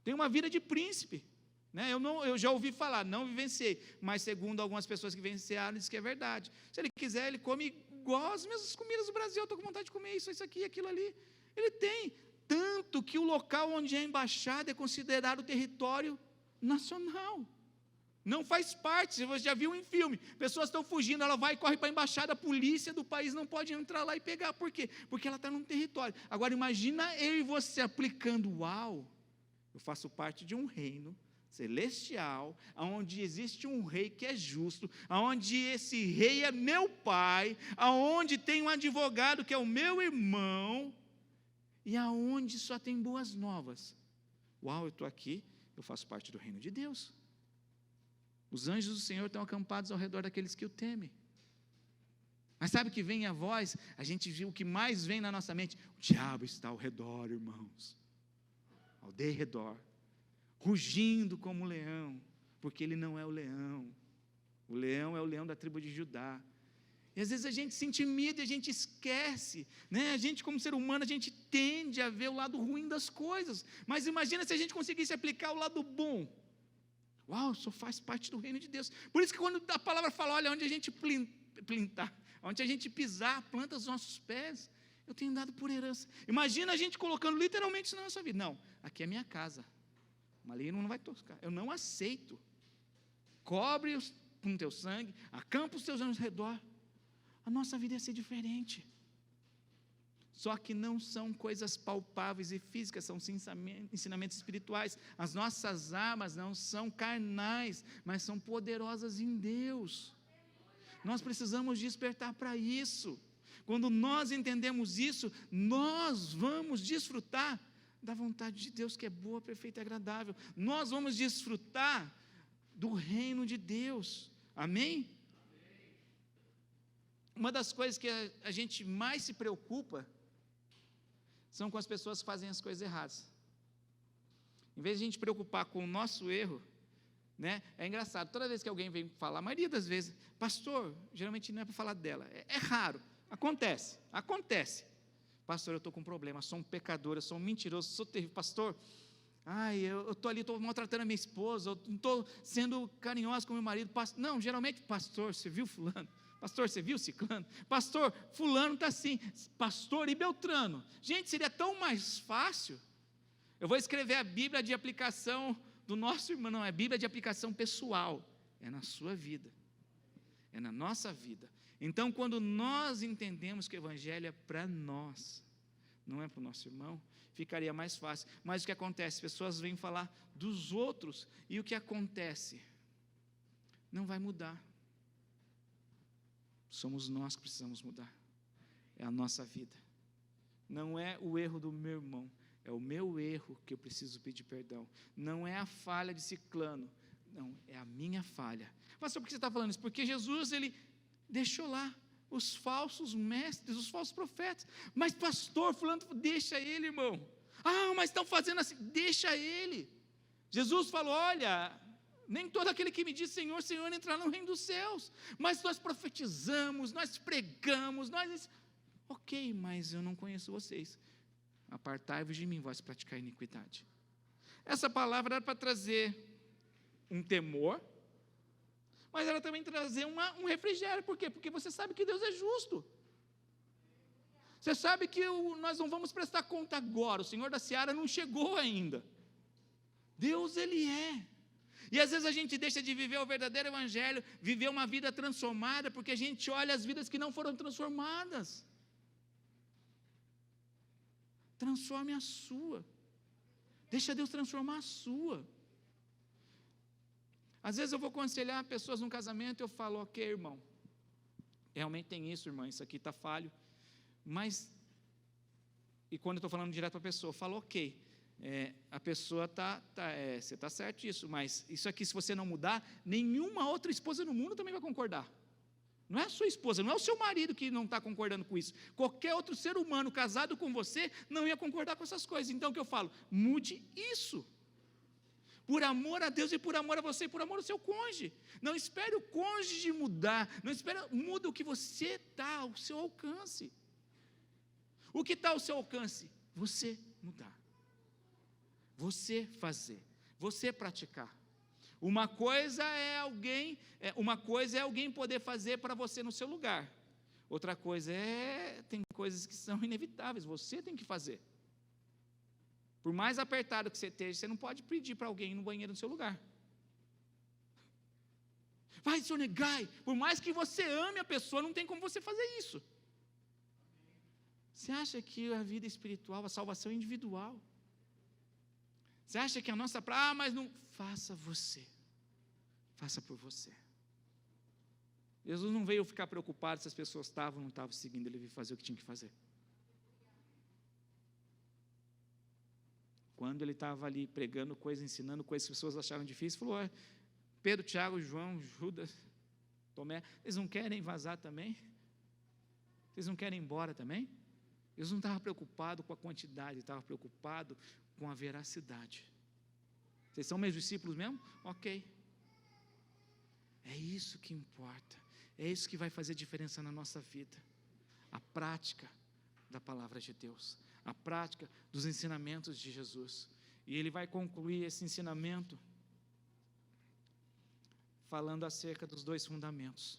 Tem uma vida de príncipe, né? Eu já ouvi falar, não vivenciei, mas segundo algumas pessoas que vivenciaram, diz que é verdade. Se ele quiser, ele come igual as mesmas comidas do Brasil. Eu estou com vontade de comer isso aqui, aquilo ali. Ele tem. Tanto que o local onde é a embaixada é considerado território nacional. Não faz parte, você já viu em filme, pessoas estão fugindo, ela vai e corre para a embaixada, a polícia do país não pode entrar lá e pegar. Por quê? Porque ela está num território. Agora imagina eu e você aplicando, uau, eu faço parte de um reino celestial, onde existe um rei que é justo, onde esse rei é meu pai, onde tem um advogado que é o meu irmão, e aonde só tem boas novas. Uau, eu estou aqui, eu faço parte do reino de Deus. Os anjos do Senhor estão acampados ao redor daqueles que o temem. Mas sabe o que vem a voz? A gente viu o que mais vem na nossa mente. O diabo está ao redor, irmãos. Ao derredor. Rugindo como um leão. Porque ele não é o leão. O leão é o leão da tribo de Judá. E às vezes a gente se intimida e a gente esquece, né? A gente como ser humano, a gente tende a ver o lado ruim das coisas. Mas imagina se a gente conseguisse aplicar o lado bom. Uau, isso faz parte do reino de Deus. Por isso que quando a palavra fala, olha, onde a gente plantar, onde a gente pisar, planta os nossos pés, eu tenho dado por herança. Imagina a gente colocando literalmente isso na nossa vida. Não, aqui é minha casa. Ali não vai toscar. Eu não aceito. Cobre com teu sangue, acampa os teus anos ao redor. A nossa vida ia ser diferente. Só que não são coisas palpáveis e físicas, são ensinamentos espirituais. As nossas armas não são carnais, mas são poderosas em Deus. Nós precisamos despertar para isso. Quando nós entendemos isso, nós vamos desfrutar da vontade de Deus, que é boa, perfeita e agradável. Nós vamos desfrutar do reino de Deus. Amém? uma das coisas que a gente mais se preocupa são com as pessoas que fazem as coisas erradas. Em vez de a gente preocupar com o nosso erro, né? É engraçado, toda vez que alguém vem falar, a maioria das vezes, pastor, geralmente não é para falar dela, é raro, acontece, pastor, eu estou com um problema, sou um pecador, eu sou um mentiroso, sou terrível, pastor, eu estou ali, estou maltratando a minha esposa, eu não estou sendo carinhoso com meu marido, não, geralmente, pastor, você viu fulano? Pastor, você viu ciclano? Pastor, fulano está assim, pastor e Beltrano, gente, seria tão mais fácil, eu vou escrever a Bíblia de aplicação do nosso irmão, não, é Bíblia de aplicação pessoal, é na sua vida, é na nossa vida. Então, quando nós entendemos que o Evangelho é para nós, não é para o nosso irmão, ficaria mais fácil. Mas o que acontece? As pessoas vêm falar dos outros, e o que acontece? Não vai mudar. Somos nós que precisamos mudar, é a nossa vida, não é o erro do meu irmão, é o meu erro que eu preciso pedir perdão. Não é a falha de ciclano. Não, é a minha falha. Pastor, por que você está falando isso? Porque Jesus, ele deixou lá os falsos mestres, os falsos profetas. Mas pastor, fulano, deixa ele, irmão. Mas estão fazendo assim, deixa ele. Jesus falou, olha, nem todo aquele que me diz Senhor, Senhor, entrará no reino dos céus. Mas nós profetizamos, nós pregamos, ok, mas eu não conheço vocês. Apartai-vos de mim, vós praticar iniquidade. Essa palavra era para trazer um temor, mas era também trazer um refrigério. Por quê? Porque você sabe que Deus é justo. Você sabe que nós não vamos prestar conta agora, o Senhor da Seara não chegou ainda. Deus, Ele é. E às vezes a gente deixa de viver o verdadeiro Evangelho, viver uma vida transformada, porque a gente olha as vidas que não foram transformadas. Transforme a sua. Deixa Deus transformar a sua. Às vezes eu vou aconselhar pessoas num casamento e eu falo, ok, irmão, realmente tem isso, irmã, isso aqui está falho. Mas, e quando eu estou falando direto para a pessoa, eu falo, ok, a pessoa você está certo isso, mas isso aqui, se você não mudar, nenhuma outra esposa no mundo também vai concordar. Não é a sua esposa, não é o seu marido que não está concordando com isso. Qualquer outro ser humano casado com você não ia concordar com essas coisas. Então o que eu falo? Mude isso. Por amor a Deus e por amor a você e por amor ao seu cônjuge. Não espere o cônjuge mudar. Muda o que você está ao seu alcance. O que está ao seu alcance? Você mudar. Você fazer. Você praticar. Uma coisa é alguém poder fazer para você no seu lugar. Outra coisa tem coisas que são inevitáveis, você tem que fazer. Por mais apertado que você esteja, você não pode pedir para alguém ir no banheiro no seu lugar. Vai sonegai, por mais que você ame a pessoa, não tem como você fazer isso. Você acha que a vida espiritual, a salvação é individual? Você acha que a nossa mas não, faça você. Faça por você. Jesus não veio ficar preocupado se as pessoas estavam ou não estavam seguindo, ele veio fazer o que tinha que fazer. Quando ele estava ali pregando coisas, ensinando coisas que as pessoas achavam difíceis, falou, Pedro, Tiago, João, Judas, Tomé, eles não querem vazar também? Vocês não querem ir embora também? Jesus não estava preocupado com a quantidade, ele estava preocupado com a veracidade. Vocês são meus discípulos mesmo? Ok. É isso que importa, é isso que vai fazer diferença na nossa vida, a prática da palavra de Deus, a prática dos ensinamentos de Jesus, e ele vai concluir esse ensinamento falando acerca dos 2 fundamentos,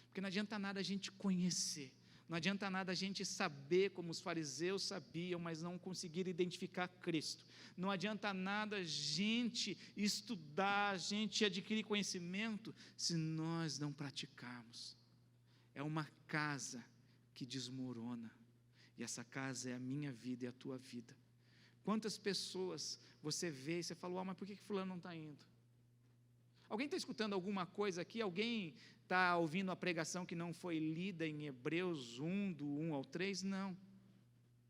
porque não adianta nada a gente conhecer, não adianta nada a gente saber como os fariseus sabiam, mas não conseguir identificar Cristo. Não adianta nada a gente estudar, a gente adquirir conhecimento, se nós não praticarmos. É uma casa que desmorona, e essa casa é a minha vida e a tua vida. Quantas pessoas você vê e você fala, mas por que fulano não está indo? Alguém está escutando alguma coisa aqui? Alguém está ouvindo a pregação que não foi lida em Hebreus 1, do 1 ao 3? Não.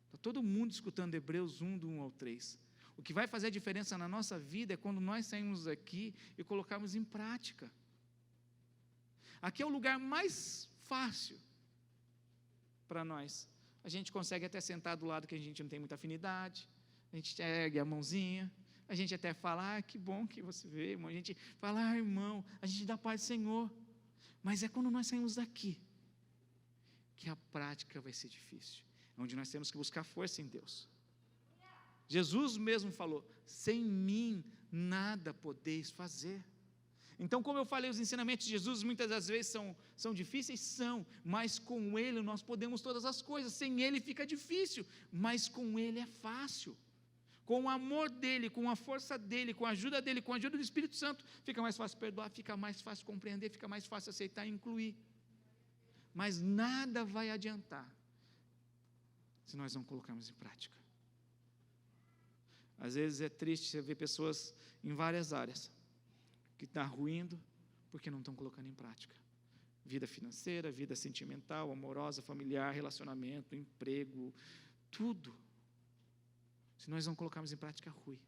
Está todo mundo escutando Hebreus 1, do 1 ao 3. O que vai fazer a diferença na nossa vida é quando nós saímos daqui e colocarmos em prática. Aqui é o lugar mais fácil para nós. A gente consegue até sentar do lado que a gente não tem muita afinidade, a gente ergue a mãozinha, a gente até fala, que bom que você veio, irmão. A gente fala, irmão, a gente dá paz do Senhor. Mas é quando nós saímos daqui que a prática vai ser difícil, onde nós temos que buscar força em Deus. Jesus mesmo falou, sem mim nada podeis fazer. Então, como eu falei, os ensinamentos de Jesus muitas das vezes são difíceis, mas com Ele nós podemos todas as coisas. Sem Ele fica difícil, mas com Ele é fácil. Com o amor dEle, com a força dEle, com a ajuda dEle, com a ajuda do Espírito Santo, fica mais fácil perdoar, fica mais fácil compreender, fica mais fácil aceitar e incluir. Mas nada vai adiantar se nós não colocarmos em prática. Às vezes é triste você ver pessoas em várias áreas que estão ruindo porque não estão colocando em prática. Vida financeira, vida sentimental, amorosa, familiar, relacionamento, emprego, tudo. Se nós não colocarmos em prática, rui.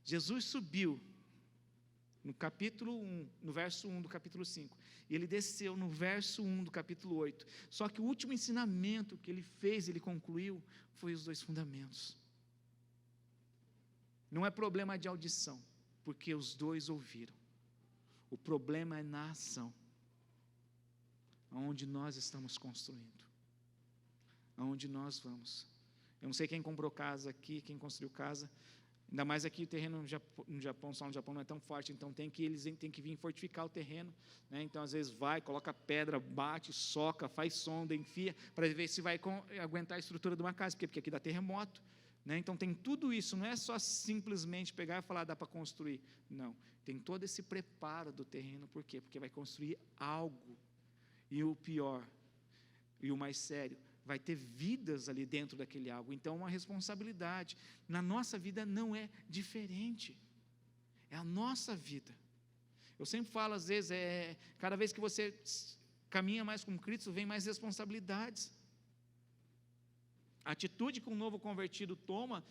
Jesus subiu no capítulo 1, no verso 1 do capítulo 5, e ele desceu no verso 1 do capítulo 8. Só que o último ensinamento que ele fez, ele concluiu, foi os 2 fundamentos. Não é problema de audição, porque os 2 ouviram. O problema é na ação, aonde nós estamos construindo, aonde nós vamos. Eu não sei quem comprou casa aqui, quem construiu casa, ainda mais aqui o terreno no Japão, só no Japão não é tão forte, então eles têm que vir fortificar o terreno, né? Então às vezes coloca pedra, bate, soca, faz sonda, enfia, para ver se vai aguentar a estrutura de uma casa, porque aqui dá terremoto, né? Então tem tudo isso, não é só simplesmente pegar e falar, dá para construir, não, tem todo esse preparo do terreno, por quê? Porque vai construir algo, e o pior, e o mais sério, vai ter vidas ali dentro daquele algo, então é uma responsabilidade. Na nossa vida não é diferente, é a nossa vida. Eu sempre falo, às vezes, cada vez que você caminha mais com Cristo, vem mais responsabilidades. A atitude que um novo convertido toma,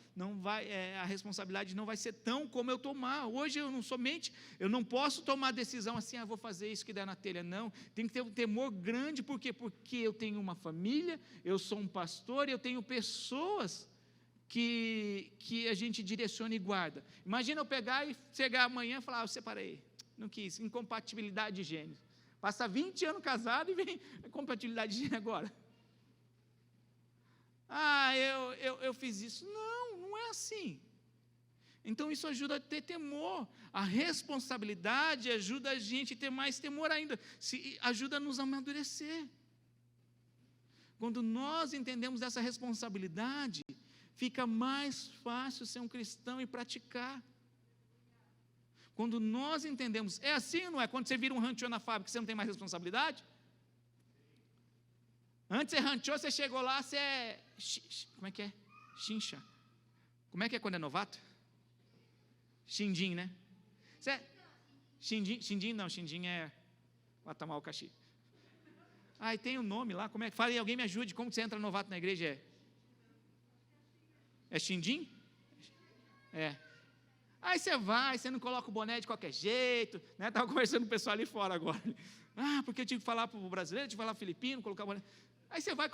a responsabilidade não vai ser tão como eu tomar. Hoje eu não posso tomar a decisão assim, vou fazer isso que der na telha. Não, tem que ter um temor grande, por quê? Porque eu tenho uma família, eu sou um pastor, eu tenho pessoas que a gente direciona e guarda. Imagina eu pegar e chegar amanhã e falar, eu separei, não quis, incompatibilidade de gênero. Passa 20 anos casado e vem incompatibilidade de gênero agora. Eu fiz isso. Não é assim. Então isso ajuda a ter temor. A responsabilidade ajuda a gente a ter mais temor ainda. Ajuda a nos amadurecer. Quando nós entendemos essa responsabilidade, fica mais fácil ser um cristão e praticar. Quando nós entendemos, é assim ou não é? Quando você vira um ranchô na fábrica, você não tem mais responsabilidade? Antes você ranchou, você chegou lá, você é... Como é que é? Chincha. Como é que é quando é novato? Xindim, né? Xindim não, xindim é Guatamala-Caxi. E tem um nome lá, como é que... Fala aí, alguém me ajude, como você entra novato na igreja? É xindim? É. Aí você não coloca o boné de qualquer jeito, né? Estava conversando com o pessoal ali fora agora. Porque eu tive que falar para o brasileiro, tive que falar filipino, colocar o boné. Aí você vai,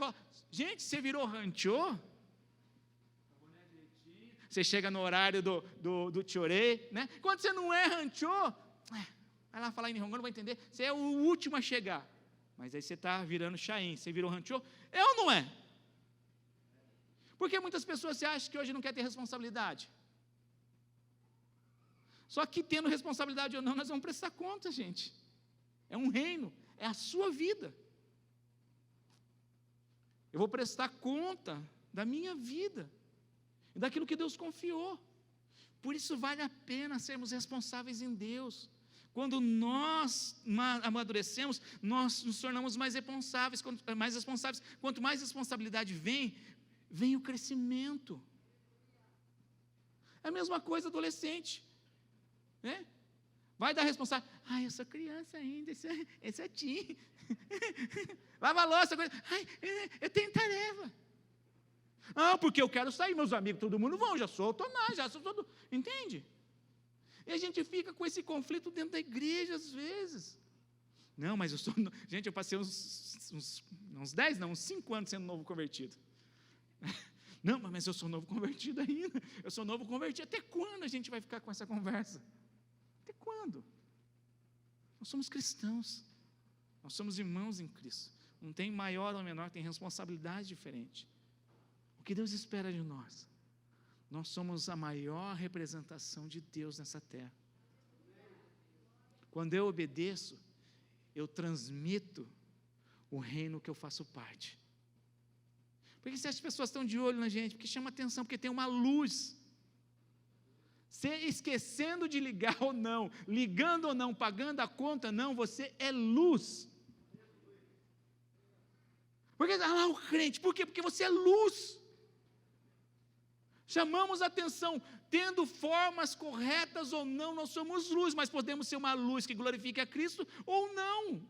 gente, você virou ranchô? Você chega no horário do chorê, né? Quando você não é ranchô, vai lá falar em Nihongo, não vai entender, você é o último a chegar. Mas aí você está virando Chaim, você virou ranchô, é ou não é? Porque muitas pessoas se acham que hoje não quer ter responsabilidade. Só que tendo responsabilidade ou não, nós vamos prestar conta, gente. É um reino, é a sua vida. Eu vou prestar conta da minha vida, daquilo que Deus confiou. Por isso vale a pena sermos responsáveis em Deus. Quando nós amadurecemos, nós nos tornamos mais responsáveis. Quanto mais responsabilidade vem o crescimento. É a mesma coisa adolescente, né? Vai dar responsável. Eu sou criança ainda, esse é teen. Lava a louça. Eu tenho tarefa. Porque eu quero sair, meus amigos, todo mundo vão, já sou autonômico, já sou todo... Entende? E a gente fica com esse conflito dentro da igreja, às vezes. Não, mas eu sou... Gente, eu passei uns 10, não, uns 5 anos sendo novo convertido. Não, mas eu sou novo convertido ainda. Eu sou novo convertido. Até quando a gente vai ficar com essa conversa? Até quando? Nós somos cristãos. Nós somos irmãos em Cristo. Não tem maior ou menor, tem responsabilidade diferente. O que Deus espera de nós? Nós somos a maior representação de Deus nessa terra. Quando eu obedeço, eu transmito o reino que eu faço parte. Porque se as pessoas estão de olho na gente, porque chama atenção, porque tem uma luz. Você esquecendo de ligar ou não, ligando ou não, pagando a conta não, você é luz. Porque lá o crente, por quê? Porque você é luz. Chamamos a atenção, tendo formas corretas ou não, nós somos luz, mas podemos ser uma luz que glorifique a Cristo ou não.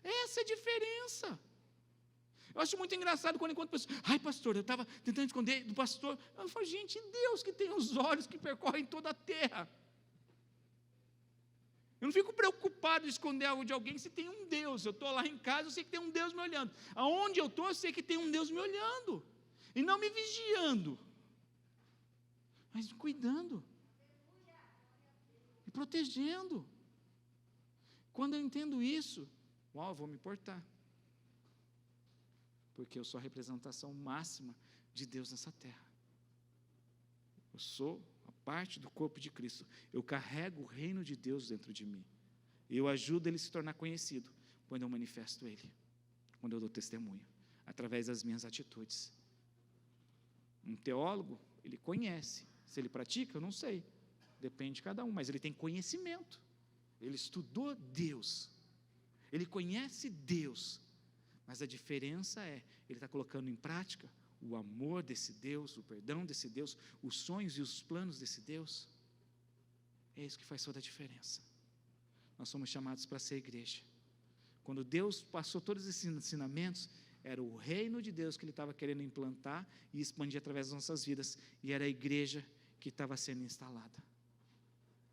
Essa é a diferença. Eu acho muito engraçado quando encontro pessoas, ai pastor, eu estava tentando esconder do pastor. Eu falo, gente, Deus que tem os olhos que percorrem toda a terra. Eu não fico preocupado em esconder algo de alguém se tem um Deus. Eu estou lá em casa, eu sei que tem um Deus me olhando. Aonde eu estou, eu sei que tem um Deus me olhando. E não me vigiando, mas cuidando. E protegendo. Quando eu entendo isso, eu vou me portar. Porque eu sou a representação máxima de Deus nessa terra. Eu sou a parte do corpo de Cristo. Eu carrego o reino de Deus dentro de mim. Eu ajudo ele a se tornar conhecido quando eu manifesto ele, quando eu dou testemunho, através das minhas atitudes. Um teólogo, ele conhece. Se ele pratica, eu não sei. Depende de cada um, mas ele tem conhecimento. Ele estudou Deus. Ele conhece Deus. Mas a diferença é, ele está colocando em prática o amor desse Deus, o perdão desse Deus, os sonhos e os planos desse Deus. É isso que faz toda a diferença. Nós somos chamados para ser igreja. Quando Deus passou todos esses ensinamentos, era o reino de Deus que Ele estava querendo implantar e expandir através das nossas vidas, e era a igreja que estava sendo instalada.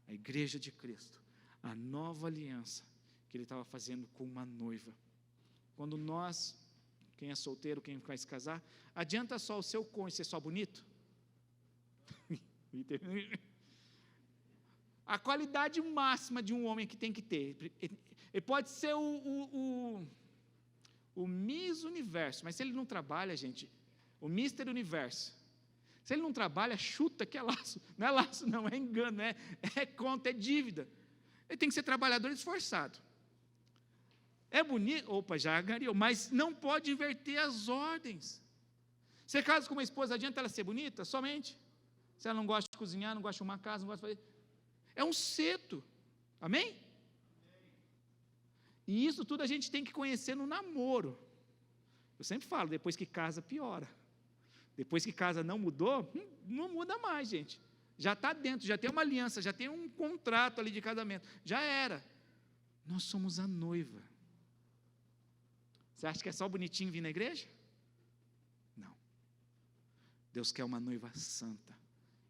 A igreja de Cristo, a nova aliança que Ele estava fazendo com uma noiva. Quando nós, quem é solteiro, quem vai se casar, adianta só o seu cônjuge ser só bonito? A qualidade máxima de um homem que tem que ter, ele pode ser o Miss Universo, mas se ele não trabalha, gente, o Mister Universo, se ele não trabalha, chuta que é laço, não é laço não, é engano, é conta, é dívida. Ele tem que ser trabalhador esforçado. É bonito, já agariou, mas não pode inverter as ordens. Você casa com uma esposa, adianta ela ser bonita? Somente. Se ela não gosta de cozinhar, não gosta de arrumar casa, não gosta de fazer. É um seto. Amém? E isso tudo a gente tem que conhecer no namoro. Eu sempre falo, depois que casa, piora. Depois que casa não mudou, não muda mais, gente. Já está dentro, já tem uma aliança, já tem um contrato ali de casamento. Já era. Nós somos a noiva. Você acha que é só bonitinho vir na igreja? Não. Deus quer uma noiva santa,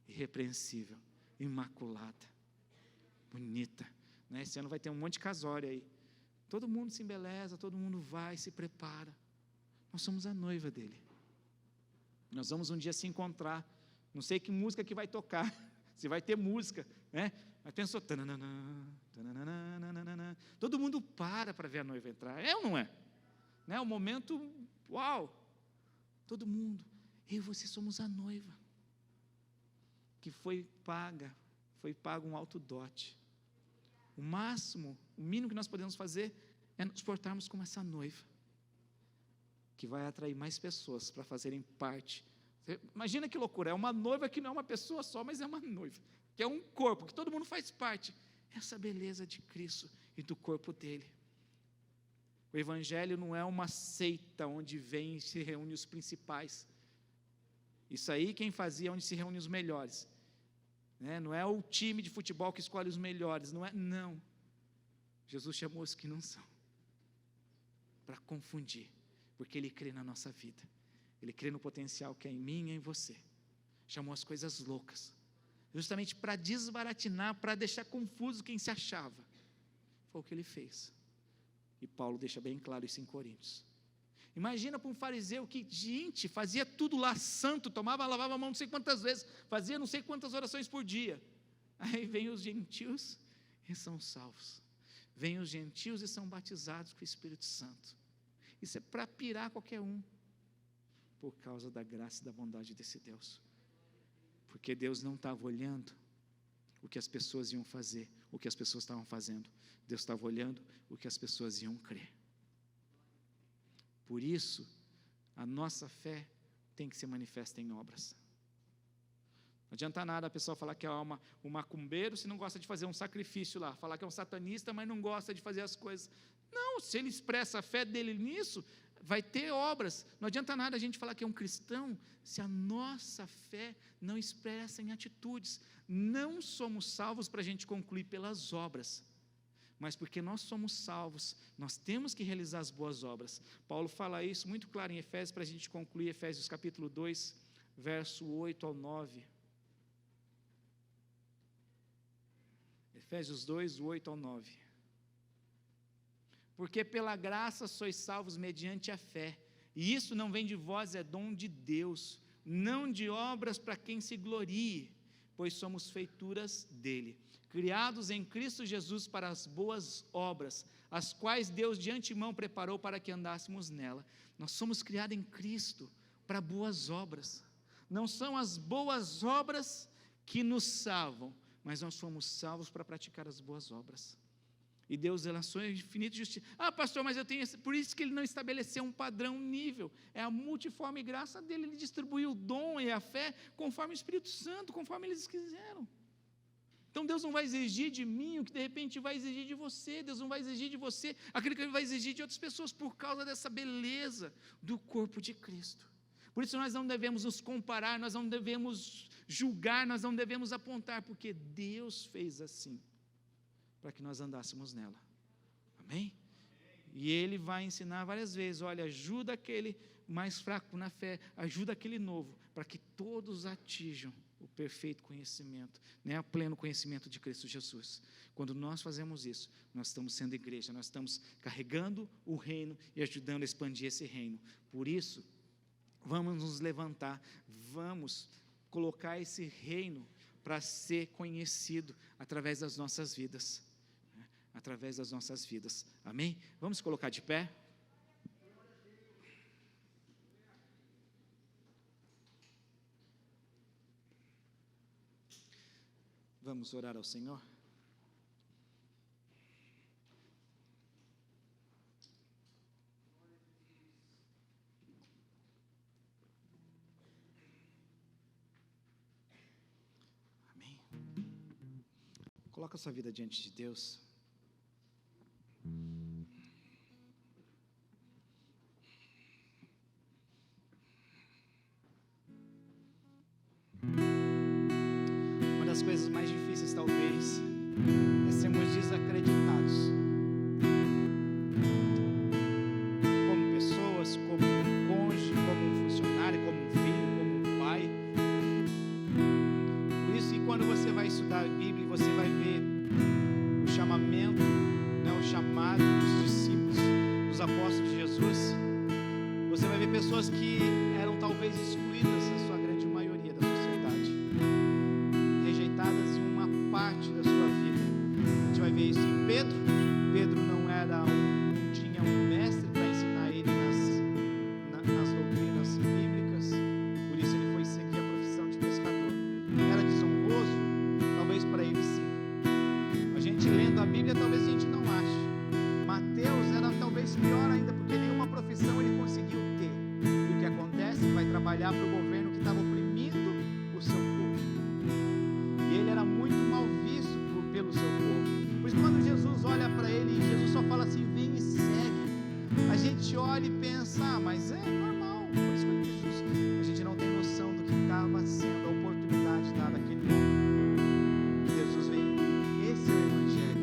irrepreensível, imaculada, bonita. Né? Esse ano vai ter um monte de casório aí. Todo mundo se embeleza, todo mundo vai, se prepara. Nós somos a noiva dele. Nós vamos um dia se encontrar. Não sei que música que vai tocar, se vai ter música, né? Mas pensou, todo mundo para ver a noiva entrar. É ou não é? Né? O momento, uau! Todo mundo, eu e você somos a noiva, que foi pago um alto dote. O máximo, o mínimo que nós podemos fazer é nos portarmos como essa noiva, que vai atrair mais pessoas para fazerem parte. Imagina que loucura, é uma noiva que não é uma pessoa só, mas é uma noiva, que é um corpo, que todo mundo faz parte. Essa beleza de Cristo e do corpo dele. O Evangelho não é uma seita onde vem e se reúne os principais. Isso aí quem fazia é onde se reúne os melhores. Né? Não é o time de futebol que escolhe os melhores, não. Jesus chamou os que não são, para confundir, porque Ele crê na nossa vida. Ele crê no potencial que é em mim e em você. Chamou as coisas loucas, justamente para desbaratinar, para deixar confuso quem se achava. Foi o que Ele fez. E Paulo deixa bem claro isso em Coríntios. Imagina para um fariseu que, gente, fazia tudo lá santo, lavava a mão não sei quantas vezes, fazia não sei quantas orações por dia. Aí vem os gentios e são salvos. Vêm os gentios e são batizados com o Espírito Santo. Isso é para pirar qualquer um, por causa da graça e da bondade desse Deus. Porque Deus não estava olhando o que as pessoas iam fazer, o que as pessoas estavam fazendo. Deus estava olhando o que as pessoas iam crer. Por isso, a nossa fé tem que ser manifesta em obras. Não adianta nada a pessoa falar que é um macumbeiro se não gosta de fazer um sacrifício lá, falar que é um satanista, mas não gosta de fazer as coisas. Não, se ele expressa a fé dele nisso, vai ter obras. Não adianta nada a gente falar que é um cristão se a nossa fé não expressa em atitudes. Não somos salvos para a gente concluir pelas obras, mas porque nós somos salvos, nós temos que realizar as boas obras. Paulo fala isso muito claro em Efésios, para a gente concluir, Efésios capítulo 2, verso 8 ao 9. Efésios 2, 8 ao 9. Porque pela graça sois salvos mediante a fé, e isso não vem de vós, é dom de Deus, não de obras para quem se glorie, pois somos feituras dele, criados em Cristo Jesus para as boas obras, as quais Deus de antemão preparou para que andássemos nela. Nós somos criados em Cristo para boas obras. Não são as boas obras que nos salvam, mas nós fomos salvos para praticar as boas obras. E Deus lançou infinita justiça. Ah, pastor, mas eu tenho por isso que ele não estabeleceu um padrão, um nível. É a multiforme graça dele, ele distribuiu o dom e a fé conforme o Espírito Santo, conforme eles quiseram. Então Deus não vai exigir de mim o que de repente vai exigir de você. Deus não vai exigir de você aquilo que ele vai exigir de outras pessoas, por causa dessa beleza do corpo de Cristo. Por isso nós não devemos nos comparar, nós não devemos julgar, nós não devemos apontar, porque Deus fez assim, para que nós andássemos nela. Amém? E Ele vai ensinar várias vezes, olha, ajuda aquele mais fraco na fé, ajuda aquele novo, para que todos atinjam o perfeito conhecimento, né, o pleno conhecimento de Cristo Jesus. Quando nós fazemos isso, nós estamos sendo igreja, nós estamos carregando o reino e ajudando a expandir esse reino. Por isso, vamos nos levantar, vamos colocar esse reino para ser conhecido através das nossas vidas. Através das nossas vidas. Amém? Vamos colocar de pé? Vamos orar ao Senhor? Amém? Coloca a sua vida diante de Deus. Uma das coisas mais difíceis, talvez, é sermos desacreditados como pessoas, como um cônjuge, como um funcionário, como um filho, como um pai. Por isso que quando você vai estudar a Bíblia, você vai ver o chamamento, o chamado dos discípulos, dos apóstolos de Jesus. Você vai ver pessoas que eram talvez excluídas, a sua grande maioria da sociedade, rejeitadas em uma parte da sua vida. A gente vai ver isso em Pedro. Pedro não tinha um mestre para ensinar ele nas doutrinas bíblicas, por isso ele foi seguir a profissão de pescador. Era desonroso? Talvez para ele sim. A gente lendo a Bíblia, talvez a gente não ache. Mateus era talvez pior ainda, porque nenhuma profissão ele conseguiu ter. E o que acontece? Ele vai trabalhar para o governo que estava oprimindo o seu povo. E ele era muito mal visto pelo seu povo. Por isso, quando Jesus olha para ele, Jesus só fala assim: vem e segue. A gente olha e pensa: mas é normal. Por isso que Jesus, a gente não tem noção do que estava sendo a oportunidade dada àquele homem. Jesus veio. Esse é o Evangelho.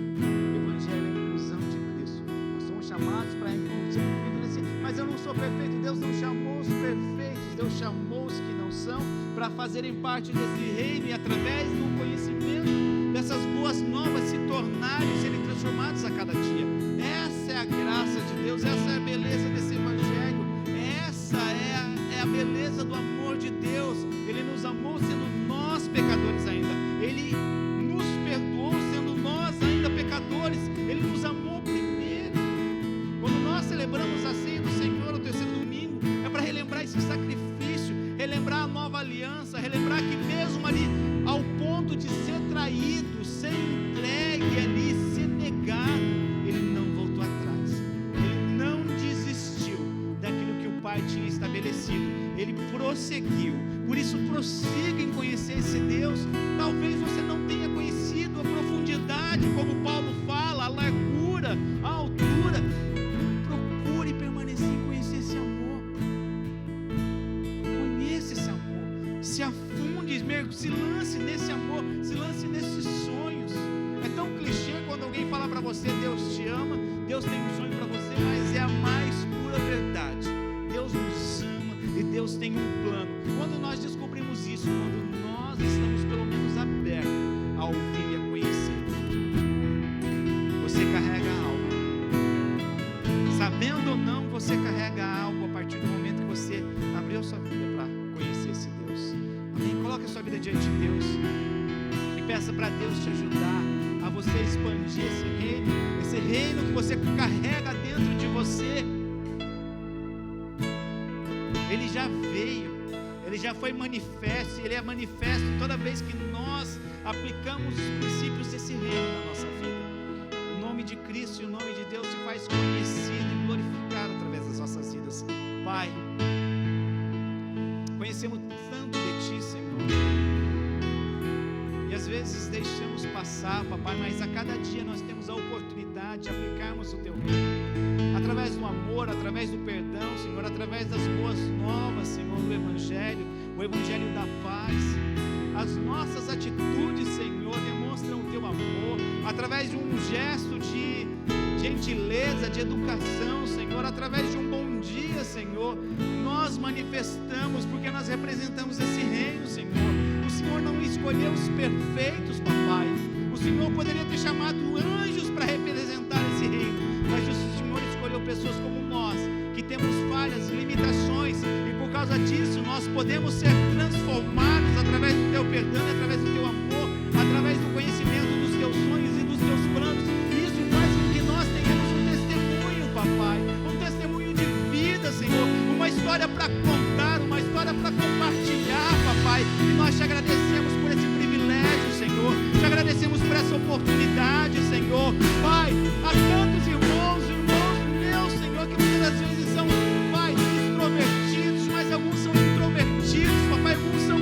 O Evangelho é a inclusão de Cristo. Nós somos chamados para ser incluídos nesse. Mas eu não sou perfeito. Deus não chamou os perfeitos. Deus chamou os que não são para fazerem parte desse reino e através do conhecimento dessas boas novas se tornarem, serem transformados a cada dia. Essa é a graça de Deus, essa é a beleza desse evangelho, essa é a beleza do amor de Deus. Ele nos amou sendo nós pecadores ainda, Ele nos perdoou sendo nós ainda pecadores, Ele nos amou primeiro. Quando nós celebramos a ceia do Senhor no terceiro domingo, é para relembrar esse sacrifício, relembrar a nova aliança, relembrar que mesmo ali ao ponto de ser traído, ser entregue ali, ser negado, Ele não voltou atrás, Ele não desistiu daquilo que o Pai tinha estabelecido, Ele prosseguiu. Por isso, prossiga em conhecer esse Deus. Talvez você não tenha conhecido a profundidade, como Paulo fala, a largura, a altura. Procure permanecer em conhecer esse amor. Conheça esse amor, se afunde, se lance nesse amor, se lance nesses sonhos. É tão clichê quando alguém fala para você: Deus te ama, Deus tem um sonho para você, mas é a mais pura verdade. Deus nos ama e Deus tem um plano. Quando nós descobrimos isso, quando nós estamos pelo menos abertos a ouvir e a conhecer, você carrega algo. Sabendo ou não, você carrega algo a partir do momento que você abriu sua vida para conhecer esse Deus. Amém? Coloque a sua vida diante de Deus e peça para Deus te ajudar a você expandir esse reino que você carrega dentro de você. Ele já veio, Ele já foi manifesto, Ele é manifesto toda vez que nós aplicamos os princípios desse reino na nossa vida. O nome de Cristo e o nome de Deus se faz conhecido e glorificado através das nossas vidas. Pai, conhecemos tanto de Ti, Senhor, e às vezes deixamos passar, Papai, mas a cada dia nós temos a oportunidade de aplicarmos o Teu reino, através do amor, através do perdão, Senhor, através das boas novas, Senhor, do Evangelho, o Evangelho da paz. As nossas atitudes, Senhor, demonstram o Teu amor, através de um gesto de gentileza, de educação, Senhor, através de um bom dia, Senhor, nós manifestamos, porque nós representamos esse reino, Senhor. O Senhor não escolheu os perfeitos, Papai. O Senhor poderia ter chamado anjos para representar esse reino, mas o Senhor escolheu pessoas como nós, que temos falhas, limitações, e por causa disso nós podemos ser transformados através do Teu perdão, através do Teu amor, através do conhecimento dos Teus sonhos e dos Teus planos. E isso faz com que nós tenhamos um testemunho, Papai, um testemunho de vida, Senhor, uma história para contar, uma história para compartilhar, Papai. E nós te agradecemos por esse privilégio, Senhor, te agradecemos por essa oportunidade, Senhor. Pai, há tantos irmãos meus, Senhor, que muitas vezes são, Pai, extrovertidos, mas alguns são introvertidos, Papai, alguns são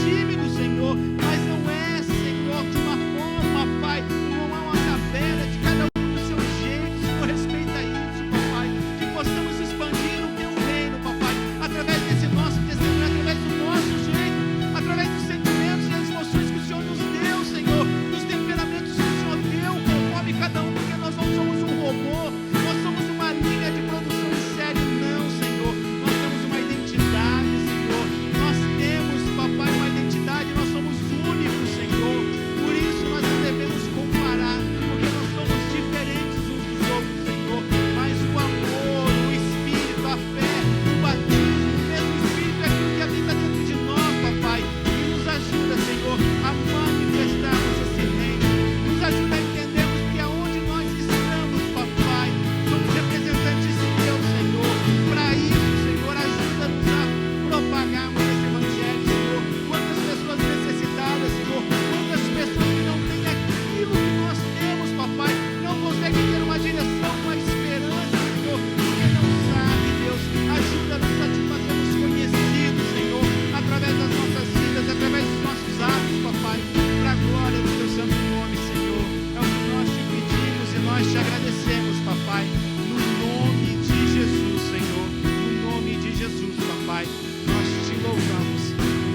tímidos, Senhor, mas não é, Senhor, de uma forma, Pai, não há uma tabela, de cada um do seu jeito. Senhor, respeita isso, Papai, que possamos expandir o Teu reino, Papai, através desse nosso testemunho, através do nosso jeito, através dos sentimentos e das emoções que o Senhor nos deu, Senhor, dos temperamentos que o Senhor deu, conforme cada um, porque nós não somos um robô, nós somos uma linha de produção em série, não, Senhor. Nós temos uma identidade, Senhor. Nós temos, Papai, uma identidade, nós somos únicos, Senhor. Por isso nós não devemos comparar, porque nós somos diferentes uns dos outros, Senhor. Mas o amor, o Espírito, a fé, o batismo, o mesmo Espírito é aquilo que habita dentro de nós, Papai, e nos ajuda, Senhor, a manifestarmos esse reino. Nos ajuda a entendermos que aonde nós estamos, Papai, somos representantes Teus, Senhor. Para isso, Senhor, ajuda-nos a propagarmos esse Evangelho, Senhor. Quantas pessoas necessitadas, Senhor, quantas pessoas que não têm aquilo que nós temos, Papai, não conseguem ter uma direção, uma esperança, Senhor, porque não sabe, Deus. Ajuda-nos a Te fazermos conhecidos, Senhor, através das nossas vidas, através dos nossos atos, Papai, para a glória do Teu santo nome, Senhor. É o que nós Te pedimos e nós Te agradecemos, Papai, no nome de Jesus, Senhor, no nome de Jesus, Papai, nós Te louvamos,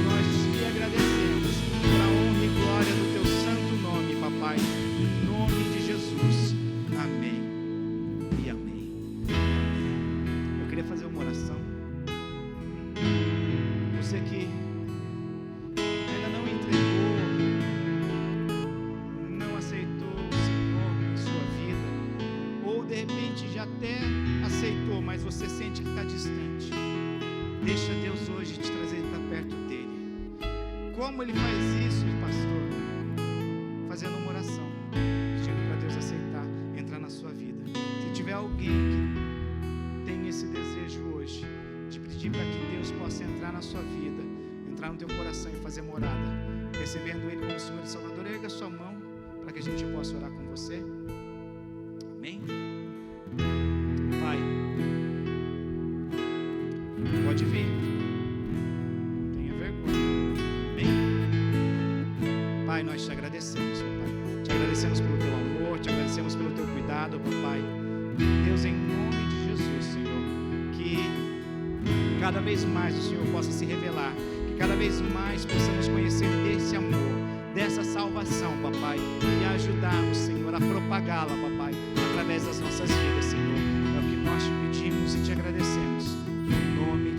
nós Te agradecemos, para a honra e glória do Teu santo nome, Papai, em nome de Jesus, amém e amém. Eu queria fazer uma oração. Você que ainda não entregou, não aceitou o Senhor em sua vida, ou de repente já Deus hoje te trazer para perto dele. Como ele faz isso, pastor? Fazendo uma oração, pedindo para Deus aceitar, entrar na sua vida. Se tiver alguém que tem esse desejo hoje, de pedir para que Deus possa entrar na sua vida, entrar no teu coração e fazer morada, recebendo Ele como Senhor e Salvador, erga a sua mão para que a gente possa orar com você. Amém? Pai, pode vir, não tenha vergonha. Amém? Pai, nós te agradecemos, Pai. Te agradecemos pelo teu amor, te agradecemos pelo teu cuidado, Pai. Deus, em nome de Jesus, Senhor, que cada vez mais o Senhor possa se revelar, que cada vez mais possamos conhecer desse amor, dessa salvação, Papai, e ajudarmos, Senhor, a propagá-la, Papai, através das nossas vidas, Senhor. É o que nós te pedimos e te agradecemos. Em nome